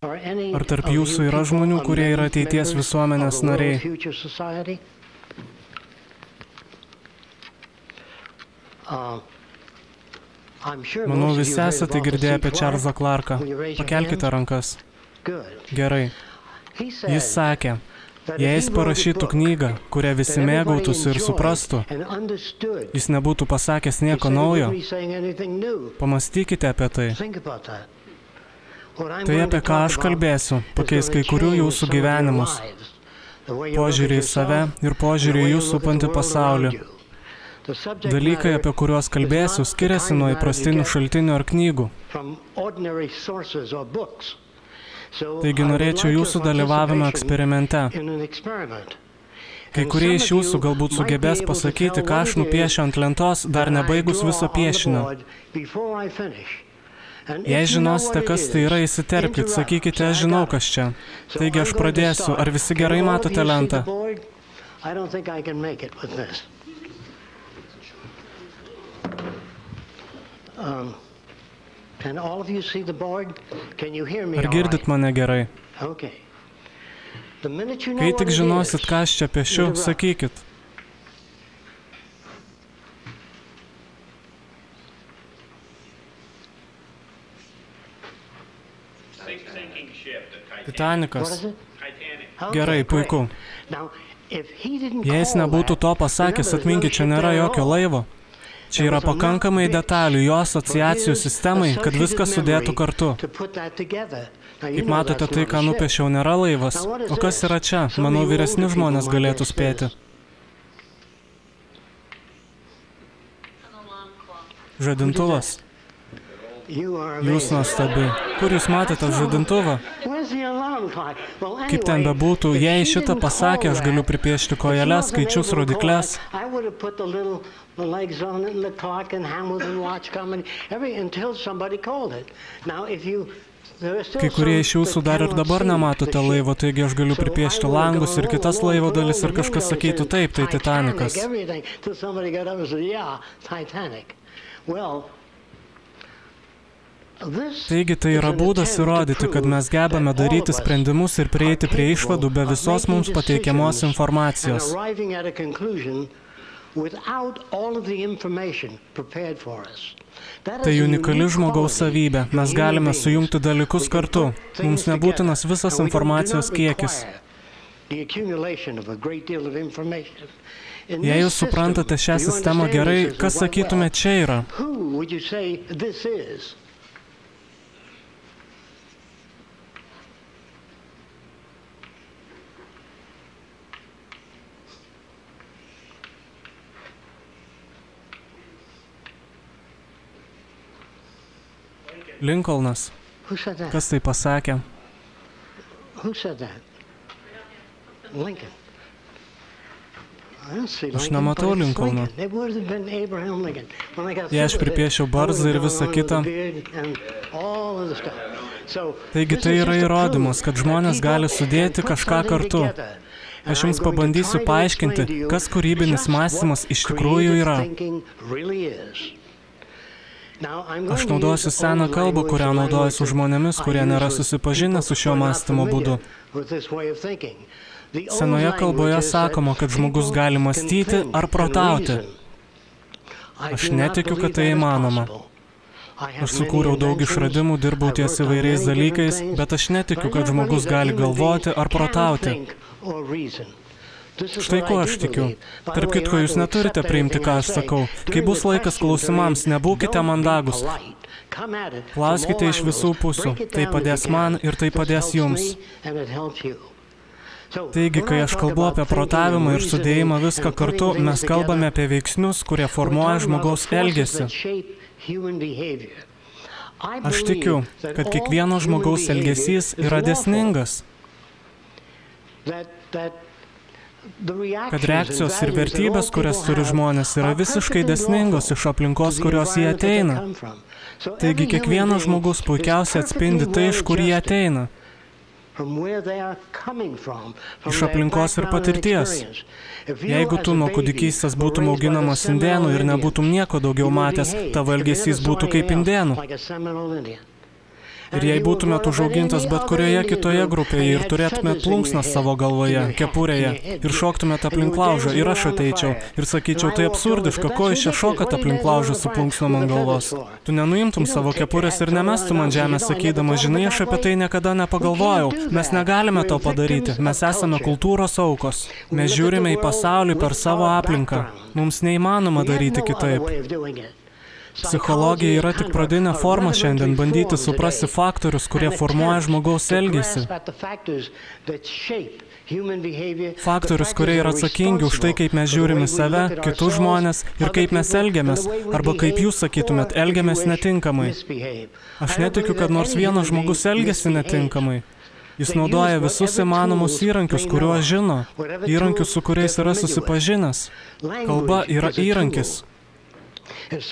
Ar tarp jūsų yra žmonių, kurie yra ateities visuomenės nariai? Manau, visi esate girdėję apie Čarlzą Clarką. Pakelkite rankas. Gerai. Jis sakė, jei jis parašytų knygą, kurią visi mėgautųsi ir suprastų, jis nebūtų pasakęs nieko naujo. Pamastykite apie tai. Tai apie ką aš kalbėsiu, pakeis kai kurių jūsų gyvenimus, požiūrį į save ir požiūrį į jūsų supantį pasaulį. Dalykai, apie kuriuos kalbėsiu, skiriasi nuo įprastinių šaltinių ar knygų. Taigi norėčiau jūsų dalyvavimą eksperimente. Kai kurie iš jūsų galbūt sugebės pasakyti, ką aš nupiešiu ant lentos, dar nebaigus viso piešinio. Jei žinosite, kas tai yra, įsiterpkit, sakykite, aš žinau, kas čia. Taigi aš pradėsiu. Ar visi gerai matote lentą? Ar girdit mane gerai? Kai tik žinosit, ką aš čia piešiu, sakykit. Titanikas. Gerai, puiku. Jei jis nebūtų to pasakęs, atminkit, čia nėra jokio laivo. Čia yra pakankamai detalių jo asociacijų sistemai, kad viskas sudėtų kartu. Kaip matote, tai, ką nupiešiau, nėra laivas. O kas yra čia? Manau, vyresni žmonės galėtų spėti. Žadintuvas. Jūs nuostabi. Kur jūs matėte žadintuvą? Kaip ten bebūtų, jei šitą pasakė, aš galiu pripiešti kojeles, skaičius, rodikles. Kai kurie iš jūsų dar ir dabar nematote laivo, taigi aš galiu pripiešti langus ir kitas laivo dalis ir kažkas sakytų taip, tai Titanikas. Taigi tai yra būdas įrodyti, kad mes gebame daryti sprendimus ir prieiti prie išvadų be visos mums pateikiamos informacijos. Tai unikali žmogaus savybė. Mes galime sujungti dalykus kartu. Mums nebūtinas visas informacijos kiekis. Jei jūs suprantate šią sistemą gerai, kas sakytume čia yra? Lincolnas. Kas tai pasakė? Aš nematau Lincolno. Jei aš pripiešiau barzdą ir visą kitą. Taigi tai yra įrodymas, kad žmonės gali sudėti kažką kartu. Aš jums pabandysiu paaiškinti, kas kūrybinis mąstymas iš tikrųjų yra. Aš naudosiu seną kalbą, kurią naudoju su žmonėmis, kurie nėra susipažinę su šiuo mąstymo būdu. Senoje kalboje sakoma, kad žmogus gali mąstyti ar protauti. Aš netikiu, kad tai įmanoma. Aš sukūriau daug išradimų, dirbau ties įvairiais dalykais, bet aš netikiu, kad žmogus gali galvoti ar protauti. Štai ko aš tikiu. Tarp kitko, jūs neturite priimti, ką aš sakau. Kai bus laikas klausimams, nebūkite mandagus. Klauskite iš visų pusių. Tai padės man ir tai padės jums. Taigi, kai aš kalbu apie protavimą ir sudėjimą viską kartu, mes kalbame apie veiksnius, kurie formuoja žmogaus elgesį. Aš tikiu, kad kiekvieno žmogaus elgesys yra dėsningas. Kad reakcijos ir vertybės, kurias turi žmonės, yra visiškai dėsningos iš aplinkos, kurios jie ateina. Taigi kiekvienas žmogus puikiausiai atspindi tai, iš kur jie ateina. Iš aplinkos ir patirties. Jeigu tu nuo kūdikystės būtum auginamas indėnų ir nebūtum nieko daugiau matęs, tavo elgesys būtų kaip indėnų. Ir jei būtumėt užaugintas bet kurioje kitoje grupėje ir turėtumėt plunksnas savo galvoje, kepurėje, ir šoktumėt aplink laužą, ir aš ateičiau, ir sakyčiau, tai absurdiška, ko jūs čia šokat aplink laužą su plunksnom ant galvos. Tu nenuimtum savo kepurės ir nemestum ant žemės, sakydama, žinai, aš apie tai niekada nepagalvojau, mes negalime to padaryti, mes esame kultūros aukos. Mes žiūrime į pasaulį per savo aplinką, mums neįmanoma daryti kitaip. Psichologija yra tik pradinė forma šiandien bandyti suprasti faktorius, kurie formuoja žmogaus elgesį. Faktorius, kurie yra atsakingi už tai, kaip mes žiūrime save, kitus žmonės ir kaip mes elgiamės, arba kaip jūs sakytumėt, elgiamės netinkamai. Aš netikiu, kad nors vienas žmogus elgiasi netinkamai. Jis naudoja visus įmanomus įrankius, kuriuos žino, įrankius, su kuriais yra susipažinęs. Kalba yra įrankis.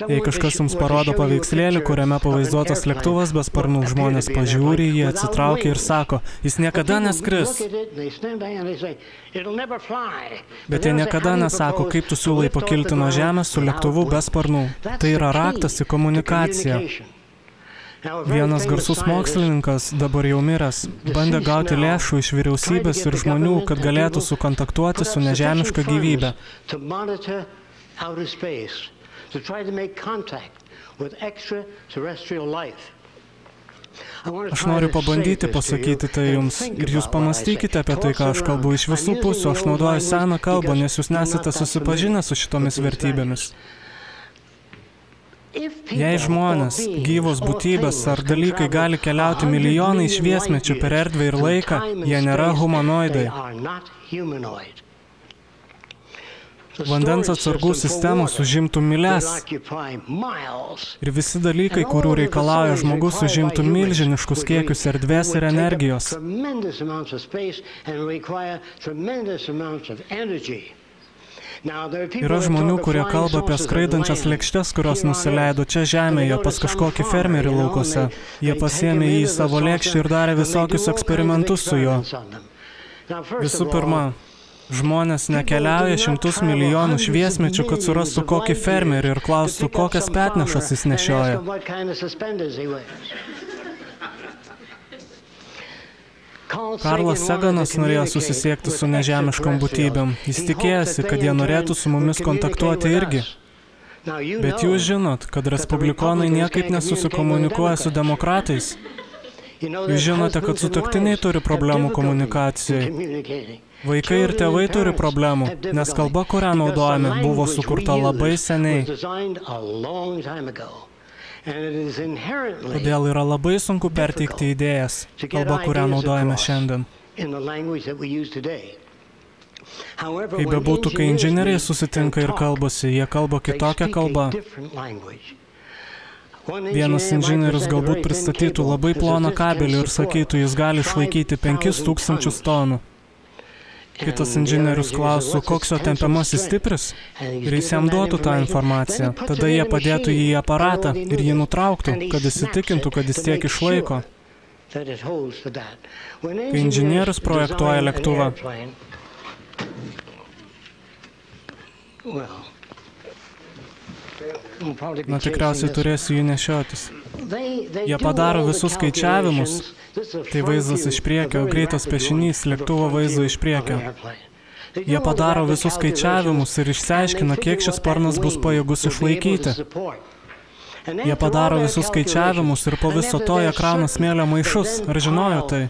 Jei kažkas jums parodo paveikslėlį, kuriame pavaizduotas lėktuvas be sparnų, žmonės pažiūri, jie atsitraukia ir sako, jis niekada neskris. Bet jie niekada nesako, kaip tu siūlai pakilti nuo žemės su lėktuvu be sparnų. Tai yra raktas į komunikaciją. Vienas garsus mokslininkas, dabar jau miręs, bandė gauti lėšų iš vyriausybės ir žmonių, kad galėtų sukontaktuoti su nežemiška gyvybe. Aš noriu pabandyti pasakyti tai jums ir jūs pamastykite apie tai, ką aš kalbu iš visų pusių. Aš naudoju seną kalbą, nes jūs nesate susipažinę su šitomis vertybėmis. Jei žmonės, gyvos būtybės ar dalykai gali keliauti milijonai šviesmečių per erdvę ir laiką, jie nėra humanoidai. Vandens atsargų sistemos užimtų mylias. Ir visi dalykai, kurių reikalauja žmogus, užimtų milžiniškus kiekius erdvės ir energijos. Yra žmonių, kurie kalba apie skraidančias lėkštes, kurios nusileido čia žemėje pas kažkokį fermerį laukose. Jie pasiėmė jį į savo lėkštę ir darė visokius eksperimentus su juo. Visų pirma, žmonės nekeliauja šimtus milijonų šviesmečių, kad surastų kokį fermerį ir klaustų, kokias petnešas jis nešioja. Karlas Saganas norėjo susisiekti su nežemiškom būtybėm. Jis tikėjosi, kad jie norėtų su mumis kontaktuoti irgi. Bet jūs žinot, kad respublikonai niekaip nesusikomunikuoja su demokratais. Jūs žinote, kad sutuoktiniai turi problemų komunikacijai. Vaikai ir tėvai turi problemų, nes kalba, kurią naudojame, buvo sukurta labai seniai. Todėl yra labai sunku perteikti idėjas, kalba, kurią naudojame šiandien. Kaip bebūtų, kai inžinieriai susitinka ir kalbasi, jie kalba kitokią kalbą. Vienas inžinierius galbūt pristatytų labai ploną kabelį ir sakytų, jis gali išlaikyti 5000 tonų. Kitas inžinierius klausų, koks jo tempiamasis stipris, ir jis jam duotų tą informaciją. Tada jie padėtų jį į aparatą ir jį nutrauktų, kad įsitikintų, kad jis tiek išlaiko. Kai inžinierius projektuoja lėktuvą, tikriausiai turėsiu jį nešiotis. Jie padaro visus skaičiavimus, tai vaizdas iš priekio, greitas piešinys, lėktuvo vaizdo iš priekio. Jie padaro visus skaičiavimus ir išsiaiškina, kiek šis sparnas bus pajėgus išlaikyti. Jie padaro visus skaičiavimus ir po viso to jie krauna smėlio maišus. Ar žinojo tai?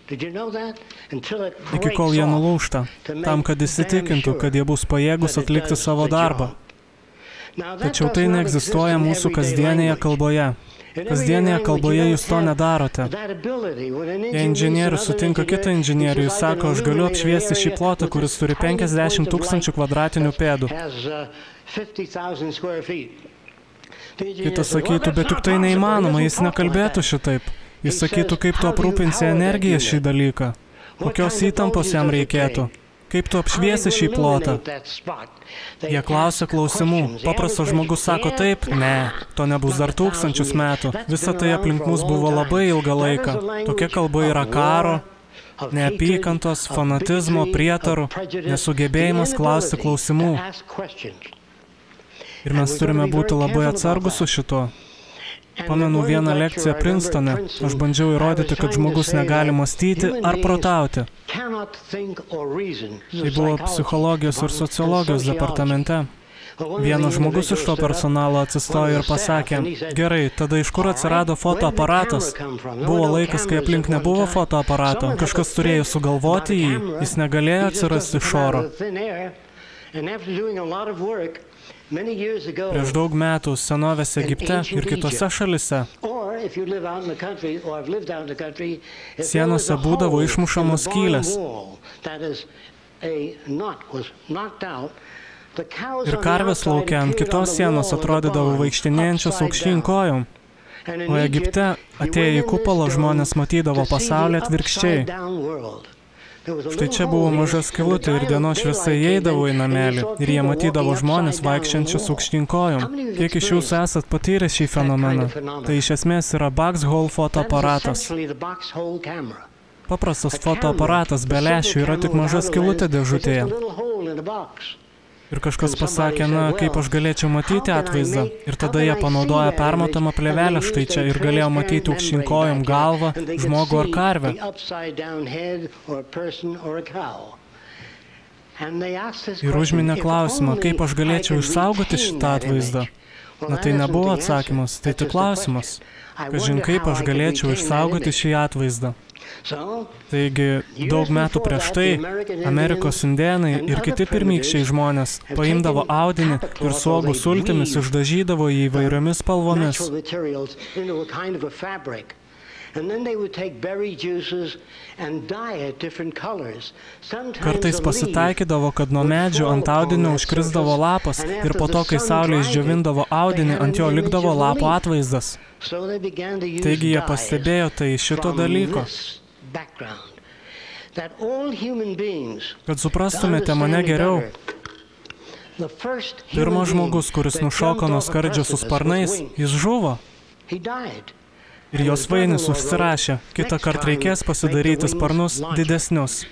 Iki kol jie nulūžta, tam, kad įsitikintų, kad jie bus pajėgus atlikti savo darbą. Tačiau tai neegzistuoja mūsų kasdienėje kalboje. Kasdienėje kalboje jūs to nedarote. Jei inžinierius sutinka kitą inžinierių, jis sako, aš galiu apšviesti šį plotą, kuris turi 50 000 kvadratinių pėdų. Kitas sakytų, bet juk tai neįmanoma, jis nekalbėtų šitaip. Jis sakytų, kaip tu aprūpinsi energiją šį dalyką, kokios įtampos jam reikėtų, kaip tu apšviesi šį plotą. Jie klausia klausimų. Paprastas žmogus sako taip, ne, to nebus dar 1000 metų. Visa tai aplink mus buvo labai ilgą laiką. Tokia kalba yra karo, neapykantos, fanatizmo, prietarų, nesugebėjimas klausti klausimų. Ir mes turime būti labai atsargus su šituo. Pamenu vieną lekciją Princetone, aš bandžiau įrodyti, kad žmogus negali mąstyti ar protauti. Tai buvo psichologijos ir sociologijos departamente. Vienas žmogus iš to personalo atsistojo ir pasakė, gerai, tada iš kur atsirado fotoaparatas? Buvo laikas, kai aplink nebuvo fotoaparato, kažkas turėjo sugalvoti jį, jis negalėjo atsirasti iš oro. Prieš daug metų senovės Egipte ir kitose šalise sienose būdavo išmušamos skylės. Ir karvės lauke ant kitos sienos atrodydavo vaikštinėjančios aukštyn kojom. O Egipte atėję į kupolą žmonės matydavo pasaulį atvirkščiai. Štai čia buvo maža skylutė ir dienos šviesa įeidavo į namelį ir jie matydavo žmonės vaikščiančius aukštyn kojom. Kiek iš jūsų esat patyrę šį fenomeną? Tai iš esmės yra box hole fotoaparatas. Paprastas fotoaparatas be lęšių yra tik maža skylutė dėžutėje. Ir kažkas pasakė, na, kaip aš galėčiau matyti atvaizdą. Ir tada jie panaudoja permatomą plėvelę štai čia ir galėjo matyti aukštyn kojom galvą, žmogų ar karvę. Ir užminė klausimą, kaip aš galėčiau išsaugoti šitą atvaizdą. Na tai nebuvo atsakymas, tai tik klausimas. Kažin kaip aš galėčiau išsaugoti šį atvaizdą. Taigi, daug metų prieš tai Amerikos indėnai ir kiti pirmykščiai žmonės paimdavo audinį ir su uogų sultimis išdažydavo jį įvairiomis spalvomis. Kartais pasitaikydavo, kad nuo medžio ant audinio užkrisdavo lapas ir po to, kai saulė išdžiovindavo audinį, ant jo likdavo lapo atvaizdas. Taigi jie pastebėjo tai šito dalyko. Kad suprastumėte mane geriau, pirmas žmogus, kuris nušoko nuo skardžio su sparnais, jis žuvo. Ir jos vainis užsirašė, kitą kartą reikės pasidaryti sparnus didesnius.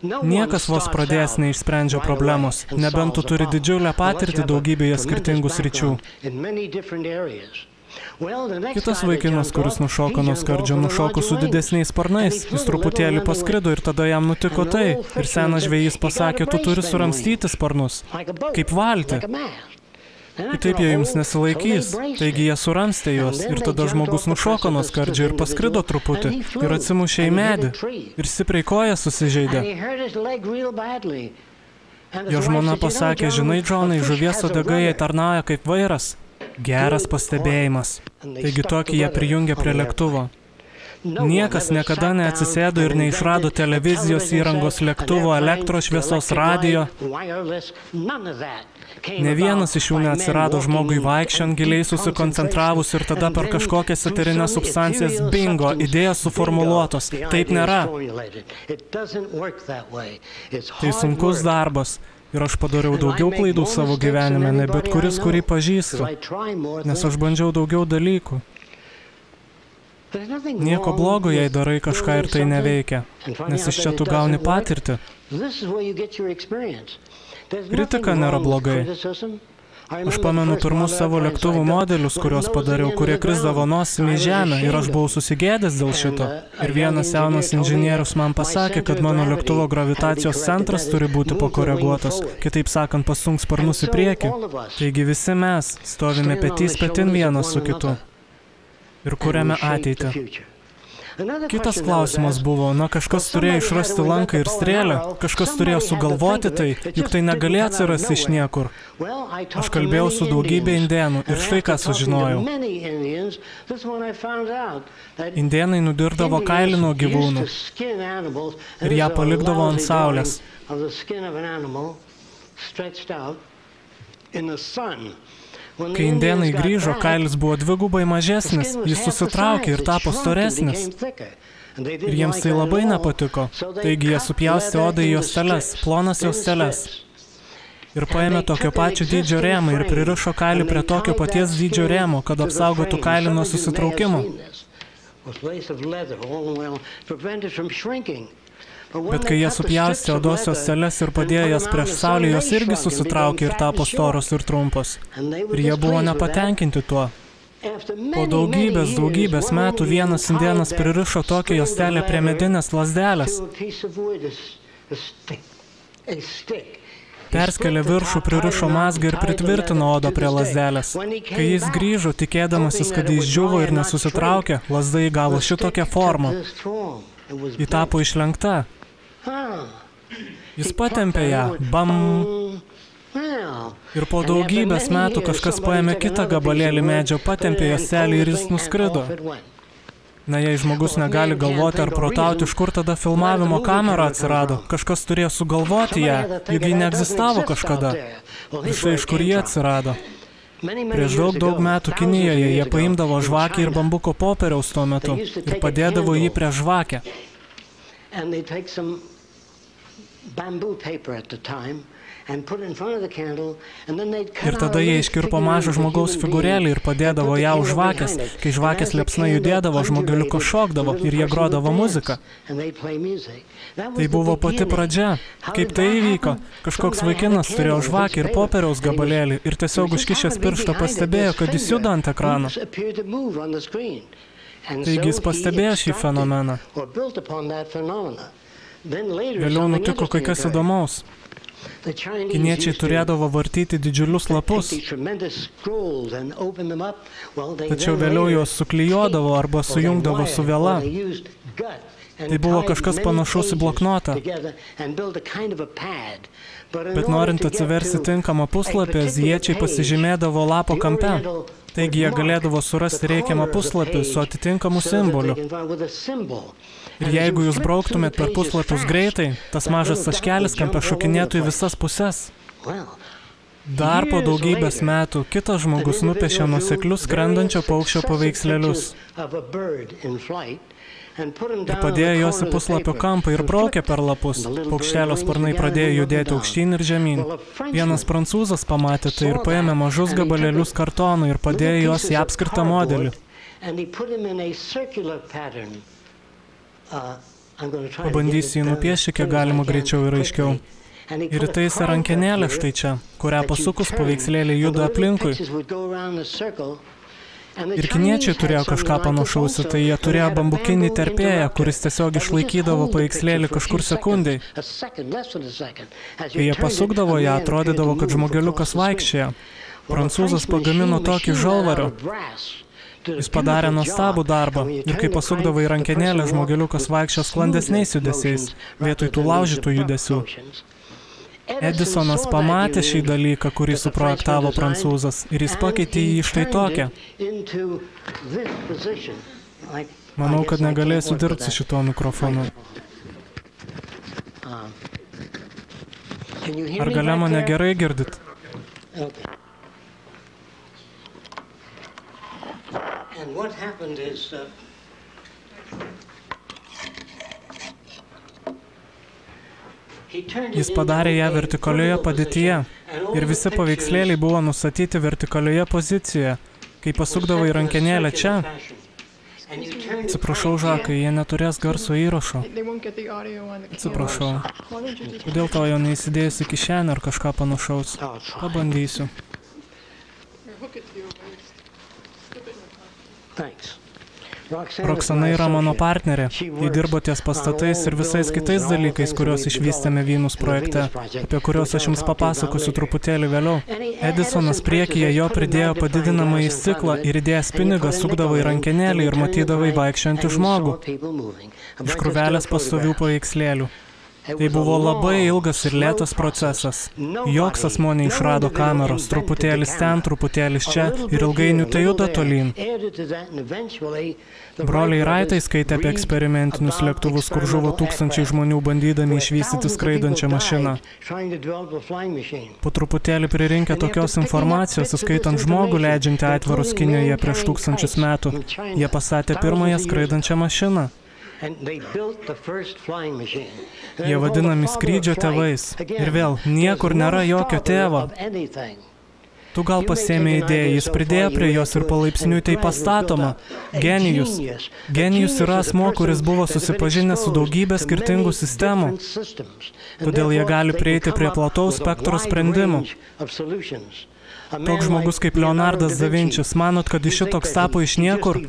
Niekas vos pradėjęs neišsprendžia problemos, nebent tu turi didžiulę patirtį daugybėje skirtingų sričių. Kitas vaikinas, kuris nušoko nuo skardžio, nušoko su didesniais sparnais. Jis truputėlį paskrido ir tada jam nutiko tai. Ir senas žvejys pasakė, tu turi suramstyti sparnus, kaip valtį. Kitaip jie jums nesilaikys. Taigi jie suramstė juos ir tada žmogus nušoko nuo skardžio ir paskrido truputį ir atsimušė į medį ir stipriai koją susižeidė. Jo žmona pasakė, žinai, Džonai, žuvies uodega jai tarnauja kaip vairas. Geras pastebėjimas. Taigi tokį jie prijungė prie lėktuvo. Niekas niekada neatsisėdo ir neišrado televizijos įrangos, lėktuvo, elektros šviesos, radijo. Ne vienas iš jų neatsirado žmogui vaikščiant, giliai susikoncentravus ir tada per kažkokias eterinės substancijas bingo, idėjos suformuluotos. Taip nėra. Tai sunkus darbas. Ir aš padariau daugiau klaidų savo gyvenime, ne bet kuris, kurį pažįstu, nes aš bandžiau daugiau dalykų. Nieko blogo, jei darai kažką ir tai neveikia, nes iš čia tu gauni patirtį. Kritika nėra blogai. Aš pamenu pirmus savo lėktuvų modelius, kuriuos padariau, kurie krisdavo nosimi į žemę ir aš buvau susigėdęs dėl šito. Ir vienas jaunas inžinierius man pasakė, kad mano lėktuvo gravitacijos centras turi būti pakoreguotas, kitaip sakant, pasunk sparnus į priekį. Taigi visi mes stovime petys petin vienas su kitu ir kuriame ateitį. Kitas klausimas buvo, na kažkas turėjo išrasti lanką ir strėlę, kažkas turėjo sugalvoti tai, juk tai negalėjo atsirasti iš niekur. Aš kalbėjau su daugybė indėnų ir štai ką sužinojau. Indėnai nudirdavo kailį nuo gyvūnų ir ją palikdavo ant saulės. Kai indėnai grįžo, kailis buvo dvigubai mažesnis, jis susitraukė ir tapo storesnis. Ir jiems tai labai nepatiko. Taigi jie supjaustė odą į juosteles, plonas juosteles. Ir paėmė tokio pačio dydžio rėmą ir pririšo kailį prie tokio paties dydžio rėmo, kad apsaugotų kailį nuo susitraukimo. Bet kai jie supjaustė odos juosteles ir padėjo jas prieš saulę, jos irgi susitraukė ir tapo storos ir trumpos. Ir jie buvo nepatenkinti tuo. Po daugybės metų vienas indėnas pririšo tokią juostelę prie medinės lazdelės. Perskelė viršų, pririšo mazgą ir pritvirtino odą prie lazdelės. Kai jis grįžo, tikėdamasis, kad jis džiuvo ir nesusitraukė, lazda įgavo šitokią formą. Ji tapo išlenkta. Jis patempė ją. Bam! Ir po daugybės metų kažkas paėmė kitą gabalėlį medžio, patempė juostelį ir jis nuskrido. Na, jei žmogus negali galvoti ar protauti, iš kur tada filmavimo kamera atsirado, kažkas turėjo sugalvoti ją, juk ji neegzistavo kažkada. Ir štai iš kur jie atsirado. Prieš daug metų Kinijoje jie paimdavo žvakę ir bambuko popieriaus tuo metu ir padėdavo jį prie žvakę. Ir tada jie iškirpo mažą žmogaus figūrėlį ir padėdavo ją už žvakės. Kai žvakės liepsna judėdavo, žmogeliukas šokdavo ir jie grodavo muziką. Tai buvo pati pradžia. Kaip tai įvyko? Kažkoks vaikinas turėjo žvakę ir popieriaus gabalėlį ir tiesiog užkišęs pirštą pastebėjo, kad jis juda ant ekrano. Taigi jis pastebėjo šį fenomeną. Vėliau nutiko kai kas įdomaus. Kiniečiai turėdavo vartyti didžiulius lapus, tačiau vėliau juos suklijuodavo arba sujungdavo su viela. Tai buvo kažkas panašaus į bloknotą. Bet norint atsiversti tinkamą puslapį, azijiečiai pasižymėdavo lapo kampe. Taigi jie galėdavo surasti reikiamą puslapį su atitinkamu simboliu. Ir jeigu jūs brauktumėt per puslapius greitai, tas mažas taškelis kampe šokinėtų į visas puses. Dar po daugybės metų kitas žmogus nupiešė nuoseklius skrendančio paukščio paveikslėlius. Ir padėjo juos į puslapio kampą ir braukė per lapus. Paukštelio sparnai pradėjo judėti aukštyn ir žemyn. Vienas prancūzas pamatė tai ir paėmė mažus gabalėlius kartonų ir padėjo juos į apskritą modelį. Pabandysiu jį nupiešti, kiek galima greičiau ir aiškiau. Ir įtaisė rankenėlę štai čia, kurią pasukus paveikslėlį juda aplinkui. Ir kiniečiai turėjo kažką panašaus, tai jie turėjo bambukinį terpėją, kuris tiesiog išlaikydavo paveikslėlį kažkur sekundai. Kai jie pasukdavo ją, atrodydavo, kad žmogeliukas vaikščioja. Prancūzas pagamino tokį žalvario. Jis padarė nuostabų darbą ir kai pasukdavo į rankenėlę, žmogeliukas vaikščiojo sklandesniais judesiais, vietoj tų laužytų judesių. Edisonas pamatė šį dalyką, kurį suprojektavo prancūzas, ir jis pakeitė jį štai tokią. Manau, kad negalėsiu dirbti su šituo mikrofonu. Ar gale mane gerai girdit? Jis padarė ją vertikalioje padėtyje ir visi paveikslėliai buvo nustatyti vertikalioje pozicijoje. Kai pasukdavo į rankenėlę čia, atsiprašau, Žakai, jie neturės garso įrašo. Atsiprašau. Kodėl tau jo neįsidėjus į kišenę ar kažką panašaus? Pabandysiu. Roxana yra mano partnerė. Ji dirbo ties pastatais ir visais kitais dalykais, kuriuos išvystėme Vynus projekte, apie kuriuos aš jums papasakosiu truputėlį vėliau. Edisonas priekyje jo pridėjo padidinamąjį stiklą ir įdėjęs pinigą sukdavo į rankenėlį ir matydavo įvaikščiojantį žmogų iš krūvelės pastovių paveikslėlių. Tai buvo labai ilgas ir lėtas procesas. Joks asmuo neišrado kameros, truputėlis ten, truputėlis čia ir ilgainiui tai juda tolyn. Broliai Raitai skaitė apie eksperimentinius lėktuvus, kur žuvo tūkstančiai žmonių bandydami išvystyti skraidančią mašiną. Po truputėlį pririnkę tokios informacijos, įskaitant žmogų leidžiantį aitvarus Kinijoje prieš 1000 metų, jie pastatė pirmąją skraidančią mašiną. Jie vadinami skrydžio tėvais. Ir vėl, niekur nėra jokio tėvo. Tu gal pasėmė idėją, jis pridėjo prie jos ir palaipsniui tai pastatoma. Genijus. Genijus yra asmuo, kuris buvo susipažinęs su daugybė skirtingų sistemų. Todėl jie gali prieiti prie plataus spektro sprendimų. Toks žmogus kaip Leonardas da Vinčis, manot, kad iš šitoks tapo iš niekur?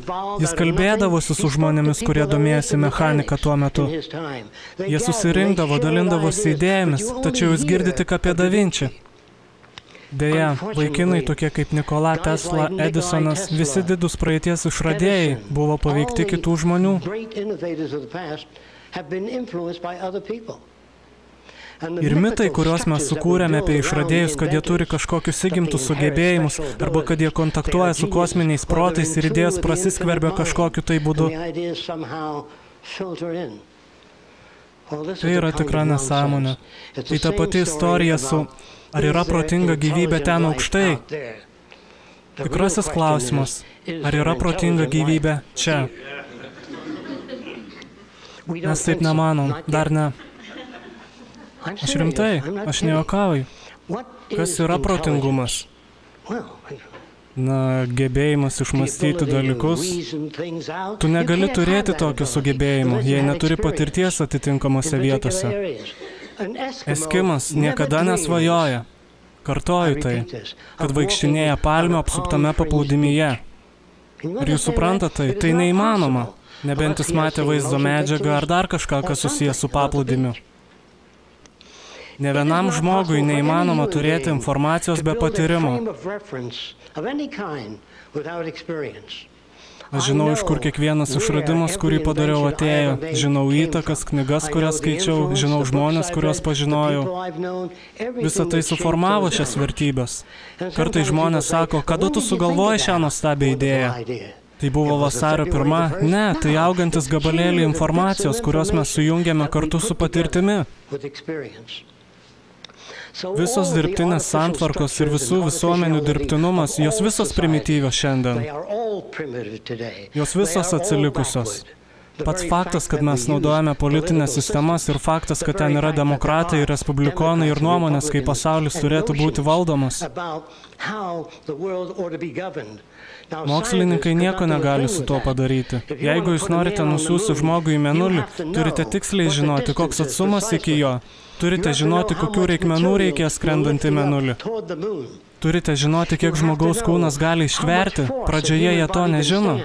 Jis kalbėdavosi su žmonėmis, kurie domėjosi mechaniką tuo metu. Jie susirinkdavo, dalindavosi idėjomis, tačiau jūs girdite tik apie da Vinčį. Deja, vaikinai tokie kaip Nikola Tesla, Edisonas, visi didūs praeities išradėjai buvo paveikti kitų žmonių. Ir mitai, kuriuos mes sukūrėme apie išradėjus, kad jie turi kažkokius įgimtus sugebėjimus, arba kad jie kontaktuoja su kosminiais protais ir idėjos prasiskverbia kažkokiu tai būdu. Tai yra tikra nesąmonė. Tai ta pati istorija su ar yra protinga gyvybė ten aukštai? Tikrasis klausimas, ar yra protinga gyvybė čia? Mes taip nemanom, dar ne. Aš rimtai, aš nejuokauju. Kas yra protingumas? Na, gebėjimas išmąstyti dalykus. Tu negali turėti tokio sugebėjimo, jei neturi patirties atitinkamose vietose. Eskimas niekada nesvajoja. Kartoju tai, kad vaikštinėja palmių apsuptame paplūdimyje. Ir jūs suprantate, tai neįmanoma, nebent jis matė vaizdo medžiagą ar dar kažką, kas susijęs su paplūdimiu. Ne vienam žmogui neįmanoma turėti informacijos be patyrimo. Aš žinau, iš kur kiekvienas išradimas, kurį padariau, atėjo. Žinau įtakas, knygas, kurias skaičiau, žinau žmonės, kuriuos pažinojau. Visą tai suformavo šias vertybės. Kartais žmonės sako, kada tu sugalvojai šią nuostabią idėją? Tai buvo vasario 1? Ne, tai augantis gabalėlį informacijos, kurios mes sujungėme kartu su patirtimi. Visos dirbtinės santvarkos ir visų visuomenių dirbtinumas, jos visos primityvios šiandien. Jos visos atsilikusios. Pats faktas, kad mes naudojame politinės sistemas ir faktas, kad ten yra demokratai ir respublikonai ir nuomonės, kaip pasaulis turėtų būti valdomas. Mokslininkai nieko negali su tuo padaryti. Jeigu jūs norite nusiųsti žmogų į mėnulį, turite tiksliai žinoti, koks atstumas iki jo. Turite žinoti, kokių reikmenų reikės skrendant į mėnulį. Turite žinoti, kiek žmogaus kūnas gali ištverti. Pradžioje jie to nežino.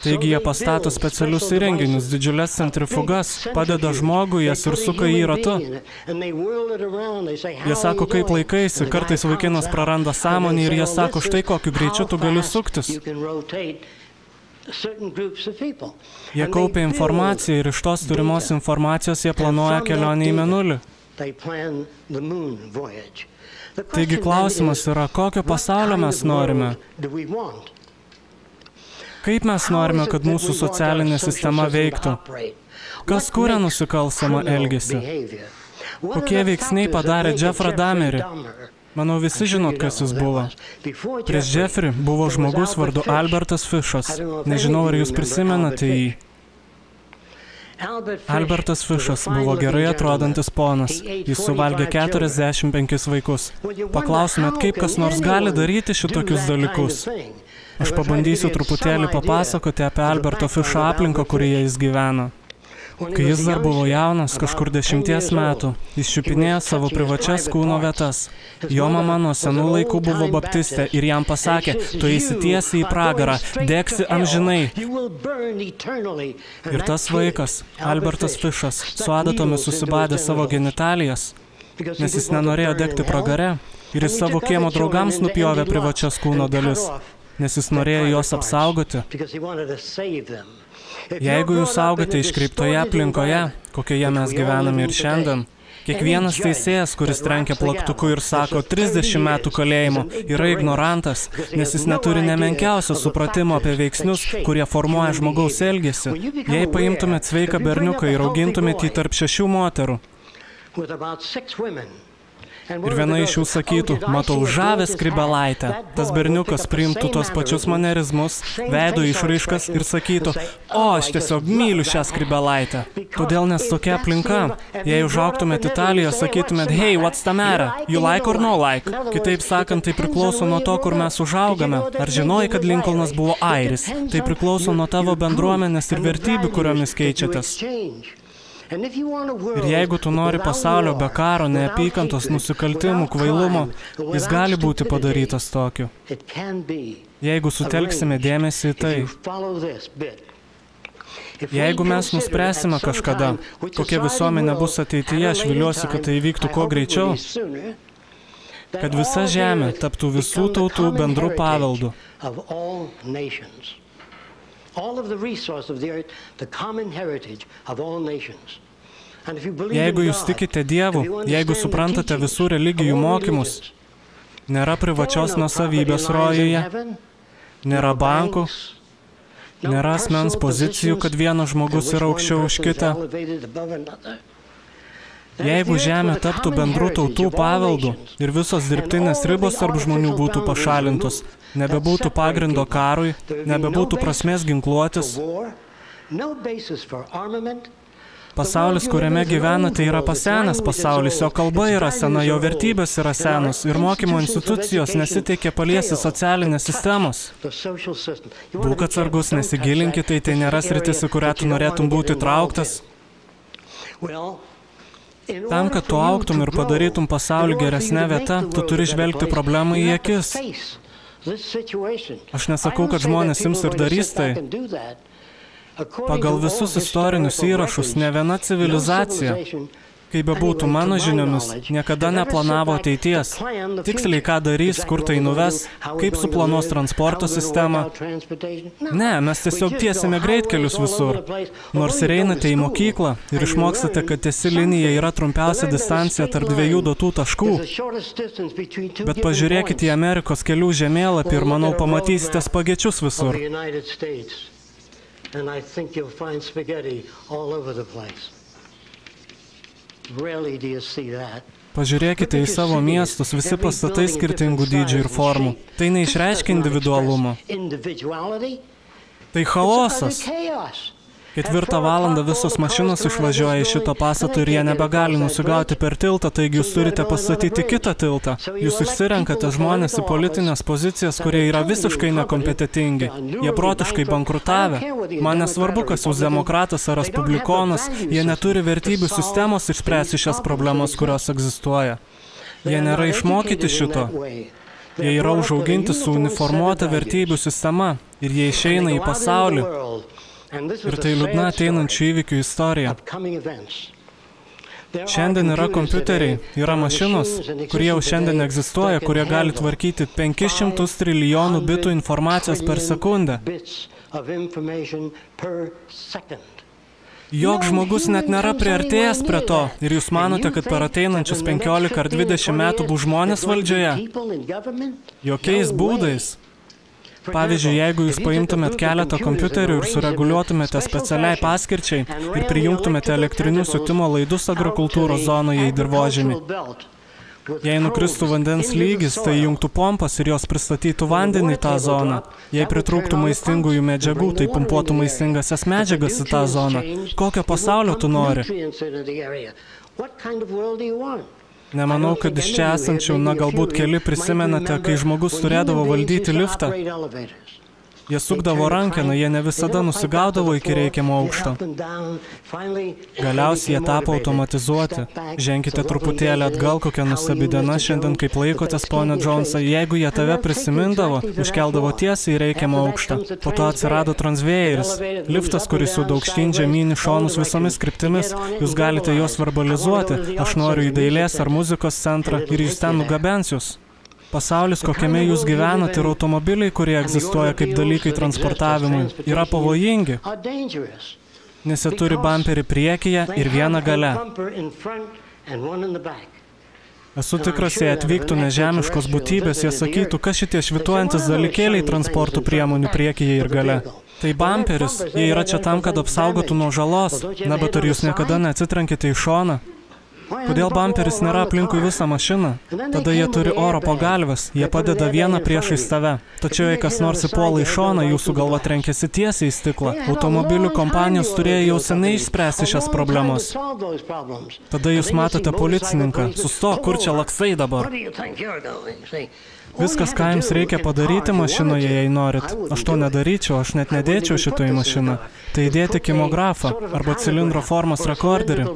Taigi jie pastato specialius įrenginius, didžiules centrifugas, padeda žmogui jas ir suka jį ratu. Jie sako, kaip laikaisi, kartais vaikinas praranda sąmonį ir jie sako, štai kokiu greičiu tu gali suktis. Jie kaupia informaciją ir iš tos turimos informacijos jie planuoja kelionę į mėnulį. Taigi klausimas yra, kokio pasaulio mes norime? Kaip mes norime, kad mūsų socialinė sistema veiktų? Kas kuria nusikalstamą elgesį? Kokie veiksniai padarė Jeffrey Dahmerį? Manau, visi žinot, kas jis buvo. Prieš Jeffrey buvo žmogus vardu Albertas Fišas. Nežinau, ar jūs prisimenate jį. Albertas Fišas buvo gerai atrodantis ponas. Jis suvalgė 45 vaikus. Paklausumėt, kaip kas nors gali daryti šitokius dalykus. Aš pabandysiu truputėlį papasakoti apie Alberto Fišo aplinką, kurioje jis gyveno. Kai jis dar buvo jaunas, kažkur 10 metų, jis čiupinėjo savo privačias kūno vietas. Jo mama nuo senų laikų buvo baptistė ir jam pasakė, tu eisi tiesiai į pragarą, degsi amžinai. Ir tas vaikas, Albertas Fišas, su adatomis susibadė savo genitalijas, nes jis nenorėjo degti pragare, ir jis savo kiemo draugams nupjovė privačias kūno dalis, nes jis norėjo juos apsaugoti. Jeigu jūs augote iškreiptoje aplinkoje, kokioje mes gyvename ir šiandien, kiekvienas teisėjas, kuris trenkia plaktuku ir sako 30 metų kalėjimo, yra ignorantas, nes jis neturi nemenkiausio supratimo apie veiksnius, kurie formuoja žmogaus elgesį. Jei paimtumėt sveiką berniuką ir augintumėt jį tarp 6 moterų, ir viena iš jų sakytų, matau žavę skrybelaitę. Tas berniukas priimtų tos pačius manerizmus, veido išraiškas ir sakytų, o, aš tiesiog myliu šią skrybelaitę. Kodėl nes tokia aplinka? Jei užaugtumėt Italijoje, sakytumėt, hey, what's the matter? You like or no like? Kitaip sakant, tai priklauso nuo to, kur mes užaugame. Ar žinojai, kad Lincolnas buvo airis? Tai priklauso nuo tavo bendruomenės ir vertybių, kuriomis keičiatės. Ir jeigu tu nori pasaulio be karo, neapykantos, nusikaltimų, kvailumo, jis gali būti padarytas tokiu. Jeigu sutelksime dėmesį į tai. Jeigu mes nuspręsime kažkada, kokia visuomenė bus ateityje, aš viliuosi, kad tai įvyktų kuo greičiau, kad visa žemė taptų visų tautų bendrų paveldų. Jeigu jūs tikite Dievu, jeigu suprantate visų religijų mokymus, nėra privačios nuosavybės rojuje, nėra bankų, nėra asmens pozicijų, kad vienas žmogus yra aukščiau už kitą. Jeigu žemė taptų bendrų tautų paveldų ir visos dirbtinės ribos tarp žmonių būtų pašalintos, nebebūtų pagrindo karui, nebebūtų prasmės ginkluotis, pasaulis, kuriame gyvena, tai yra pasenęs pasaulis, jo kalba yra sena, jo vertybės yra senos ir mokymo institucijos nesiteikia paliesti socialinės sistemos. Būk atsargus, nesigilinkite, tai nėra sritis, į kurią tu norėtum būti trauktas. Tam, kad tu augtum ir padarytum pasaulį geresnę vietą, tu turi žvelgti problemą į akis. Aš nesakau, kad žmonės ims ir darys tai. Pagal visus istorinius įrašus, ne viena civilizacija, kaip bebūtų mano žiniomis, niekada neplanavo ateities. Tiksliai ką darys, kur tai nuves, kaip suplanuos transporto sistemą. Ne, mes tiesiog tiesime greitkelius visur. Nors ir einate į mokyklą ir išmokstate, kad tiesi linija yra trumpiausia distancija tarp dviejų duotų taškų. Bet pažiūrėkite į Amerikos kelių žemėlapį ir, manau, pamatysite spagečius visur. And I think you'll find spaghetti all over the place. Rarely do you see that. Pažiūrėkite į savo miestus, visi pastatai skirtingų dydžių ir formų. Tai neišreiškia individualumo. Tai chaosas. 4 valandą visos mašinos išvažiuoja iš šito pastato ir jie nebegali nusigauti per tiltą, taigi jūs turite pastatyti kitą tiltą. Jūs išsirenkate žmonės į politinės pozicijas, kurie yra visiškai nekompetentingi. Jie protiškai bankrutavę. Man nesvarbu, kas jūs demokratas ar respublikonas, jie neturi vertybių sistemos išspręsti šias problemas, kurios egzistuoja. Jie nėra išmokyti šito. Jie yra užauginti su uniformuota vertybių sistema ir jie išeina į pasaulį. Ir tai liūdna ateinančių įvykių istorija. Šiandien yra kompiuteriai, yra mašinos, kurie jau šiandien egzistuoja, kurie gali tvarkyti 500 trilijonų bitų informacijos per sekundę. Joks žmogus net nėra priartėjęs prie to. Ir jūs manote, kad per ateinančius 15 ar 20 metų bus žmonės valdžioje? Jokiais būdais. Pavyzdžiui, jeigu jūs paimtumėt keletą kompiuterių ir sureguliuotumėte specialiai paskirčiai ir prijungtumėte elektrinius siutimo laidus agrikultūros zonoje į dirvožemį. Jei nukristų vandens lygis, tai jungtų pompas ir jos pristatytų vandenį į tą zoną. Jei pritrūktų maistingųjų medžiagų, tai pumpuotų maistingasias medžiagas į tą zoną. Kokio pasaulio tu nori? Nemanau, kad iš čia esančių, galbūt keli prisimenate, kai žmogus turėdavo valdyti liftą. Jie sukdavo rankeną, jie ne visada nusigaudavo iki reikiamo aukšto. Galiausiai jie tapo automatizuoti. Ženkite truputėlį atgal, kokia nuostabi diena šiandien, kaip laikotės, ponia Džonsai. Jeigu jie tave prisimindavo, užkeldavo tiesiai į reikiamą aukštą. Po to atsirado transvėjeris. Liftas, kuris jau aukštyn žemyn į šonus visomis kryptimis. Jūs galite juos verbalizuoti. Aš noriu į dailės ar muzikos centrą ir jūs ten nugabensius. Pasaulis, kokiame jūs gyvenate ir automobiliai, kurie egzistuoja kaip dalykai transportavimui, yra pavojingi, nes jie turi bamperį priekyje ir vieną gale. Esu tikras, jei atvyktų nežemiškos būtybės, jie sakytų, kas šitie švituojantis dalykėliai transporto priemonių priekyje ir gale. Tai bamperis, jie yra čia tam, kad apsaugotų nuo žalos, bet ar jūs niekada neatsitrankite į šoną? Kodėl bamperis nėra aplinkui visą mašiną? Tada jie turi oro pagalves, jie padeda vieną priešais tave. Tačiau jei kas nors įpuola į šoną, jūsų galva trenkėsi tiesiai į stiklą. Automobilių kompanijos turėjo jau seniai išspręsti šias problemas. Tada jūs matote policininką. Sustok, kur čia laksai dabar? Viskas, ką jums reikia padaryti mašinoje, jei norit. Aš to nedaryčiau, aš net nedėčiau šito į mašiną. Tai įdėti kimografą arba cilindro formos rekorderį.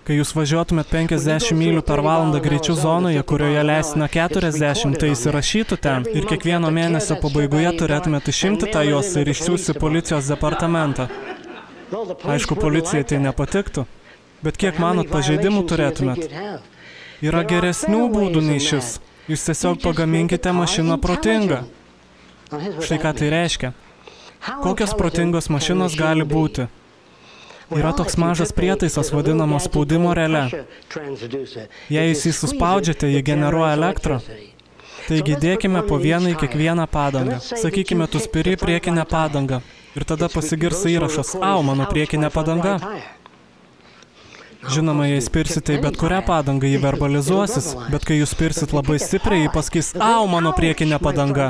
Kai jūs važiuotumėt 50 mylių per valandą greičių zonoje, kurioje leistina 40, tai įsirašytų ten ir kiekvieno mėnesio pabaigoje turėtumėt išimti tą juostą ir išsiųsti policijos departamentą. Aišku, policijai tai nepatiktų, bet kiek manot pažeidimų turėtumėt? Yra geresnių būdų nei šis. Jūs tiesiog pagaminkite mašiną protingą. Štai ką tai reiškia. Kokios protingos mašinos gali būti? Yra toks mažas prietaisas vadinamas spaudimo relė. Jei jūs jį suspaudžiate, jį generuoja elektrą. Taigi dėkime po vieną į kiekvieną padangą. Sakykime, tu spiri priekinę padangą. Ir tada pasigirsta įrašas, au, mano priekinė padanga. Žinoma, jei spirsite į bet kurią padangą, jį verbalizuosis, bet kai jūs spirsit labai stipriai, jį pasakys, au, mano priekinė padanga.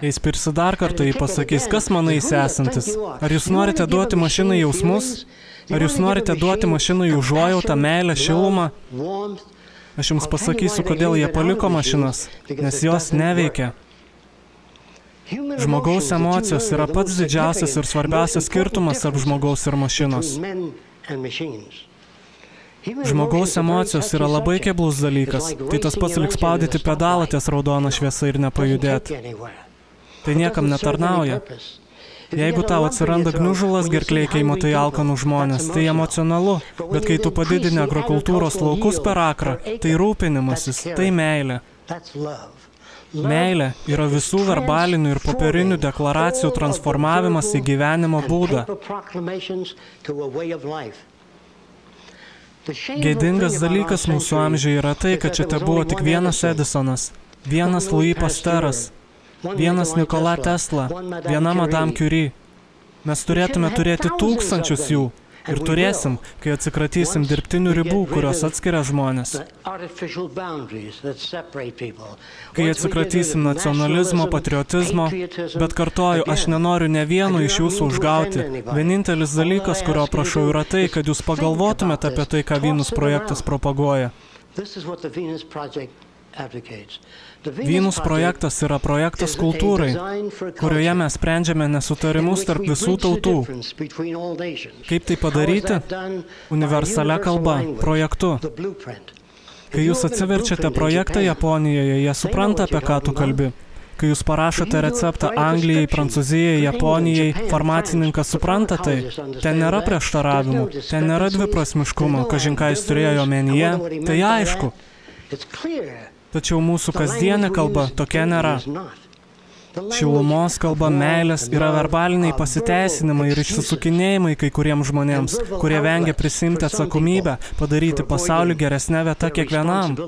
Jei spirsit dar kartą, jį pasakys, kas manai esantis. Ar jūs norite duoti mašinai jausmus? Ar jūs norite duoti mašinai užuojautą, meilę, šilumą? Aš jums pasakysiu, kodėl jie paliko mašinas, nes jos neveikia. Žmogaus emocijos yra pats didžiausias ir svarbiausias skirtumas tarp žmogaus ir mašinos. Žmogaus emocijos yra labai keblus dalykas. Tai tas pats lyg spaudyti pedalą ties raudona šviesa ir nepajudėti. Tai niekam netarnauja. Jeigu tau atsiranda gniužulas gerklėj, kai matai alkanų žmonės, tai emocionalu. Bet kai tu padidini agrokultūros laukus per akrą, tai rūpinimasis, tai meilė. Meilė yra visų verbalinių ir popierinių deklaracijų transformavimas į gyvenimo būdą. Gėdingas dalykas mūsų amžiuje yra tai, kad čia tebuvo tik vienas Edisonas, vienas Louis Pasteras, vienas Nikola Tesla, viena Madame Curie. Mes turėtume turėti tūkstančius jų ir turėsim, kai atsikratysim dirbtinių ribų, kurios atskiria žmonės. Kai atsikratysim nacionalizmo, patriotizmo, bet kartoju, aš nenoriu ne vieno iš jūsų užgauti. Vienintelis dalykas, kurio prašau, yra tai, kad jūs pagalvotumėte apie tai, ką Venus projektas propaguoja. Venus projektas yra projektas kultūrai, kurioje mes sprendžiame nesutarimus tarp visų tautų. Kaip tai padaryti? Universalia kalba, projektu. Kai jūs atsiverčiate projektą Japonijoje, jie supranta, apie ką tu kalbi. Kai jūs parašote receptą Anglijai, Prancūzijai, Japonijai, farmacininkas supranta tai. Ten nėra prieštaravimų, ten nėra dviprasmiškumo, kažin ką jis turėjo omenyje, tai aišku. Tačiau mūsų kasdienė kalba tokia nėra. Šilumos kalba, meilės yra verbaliniai pasiteisinimai ir išsisukinėjimai kai kuriems žmonėms, kurie vengia prisimti atsakomybę, padaryti pasaulį geresnę vietą kiekvienam.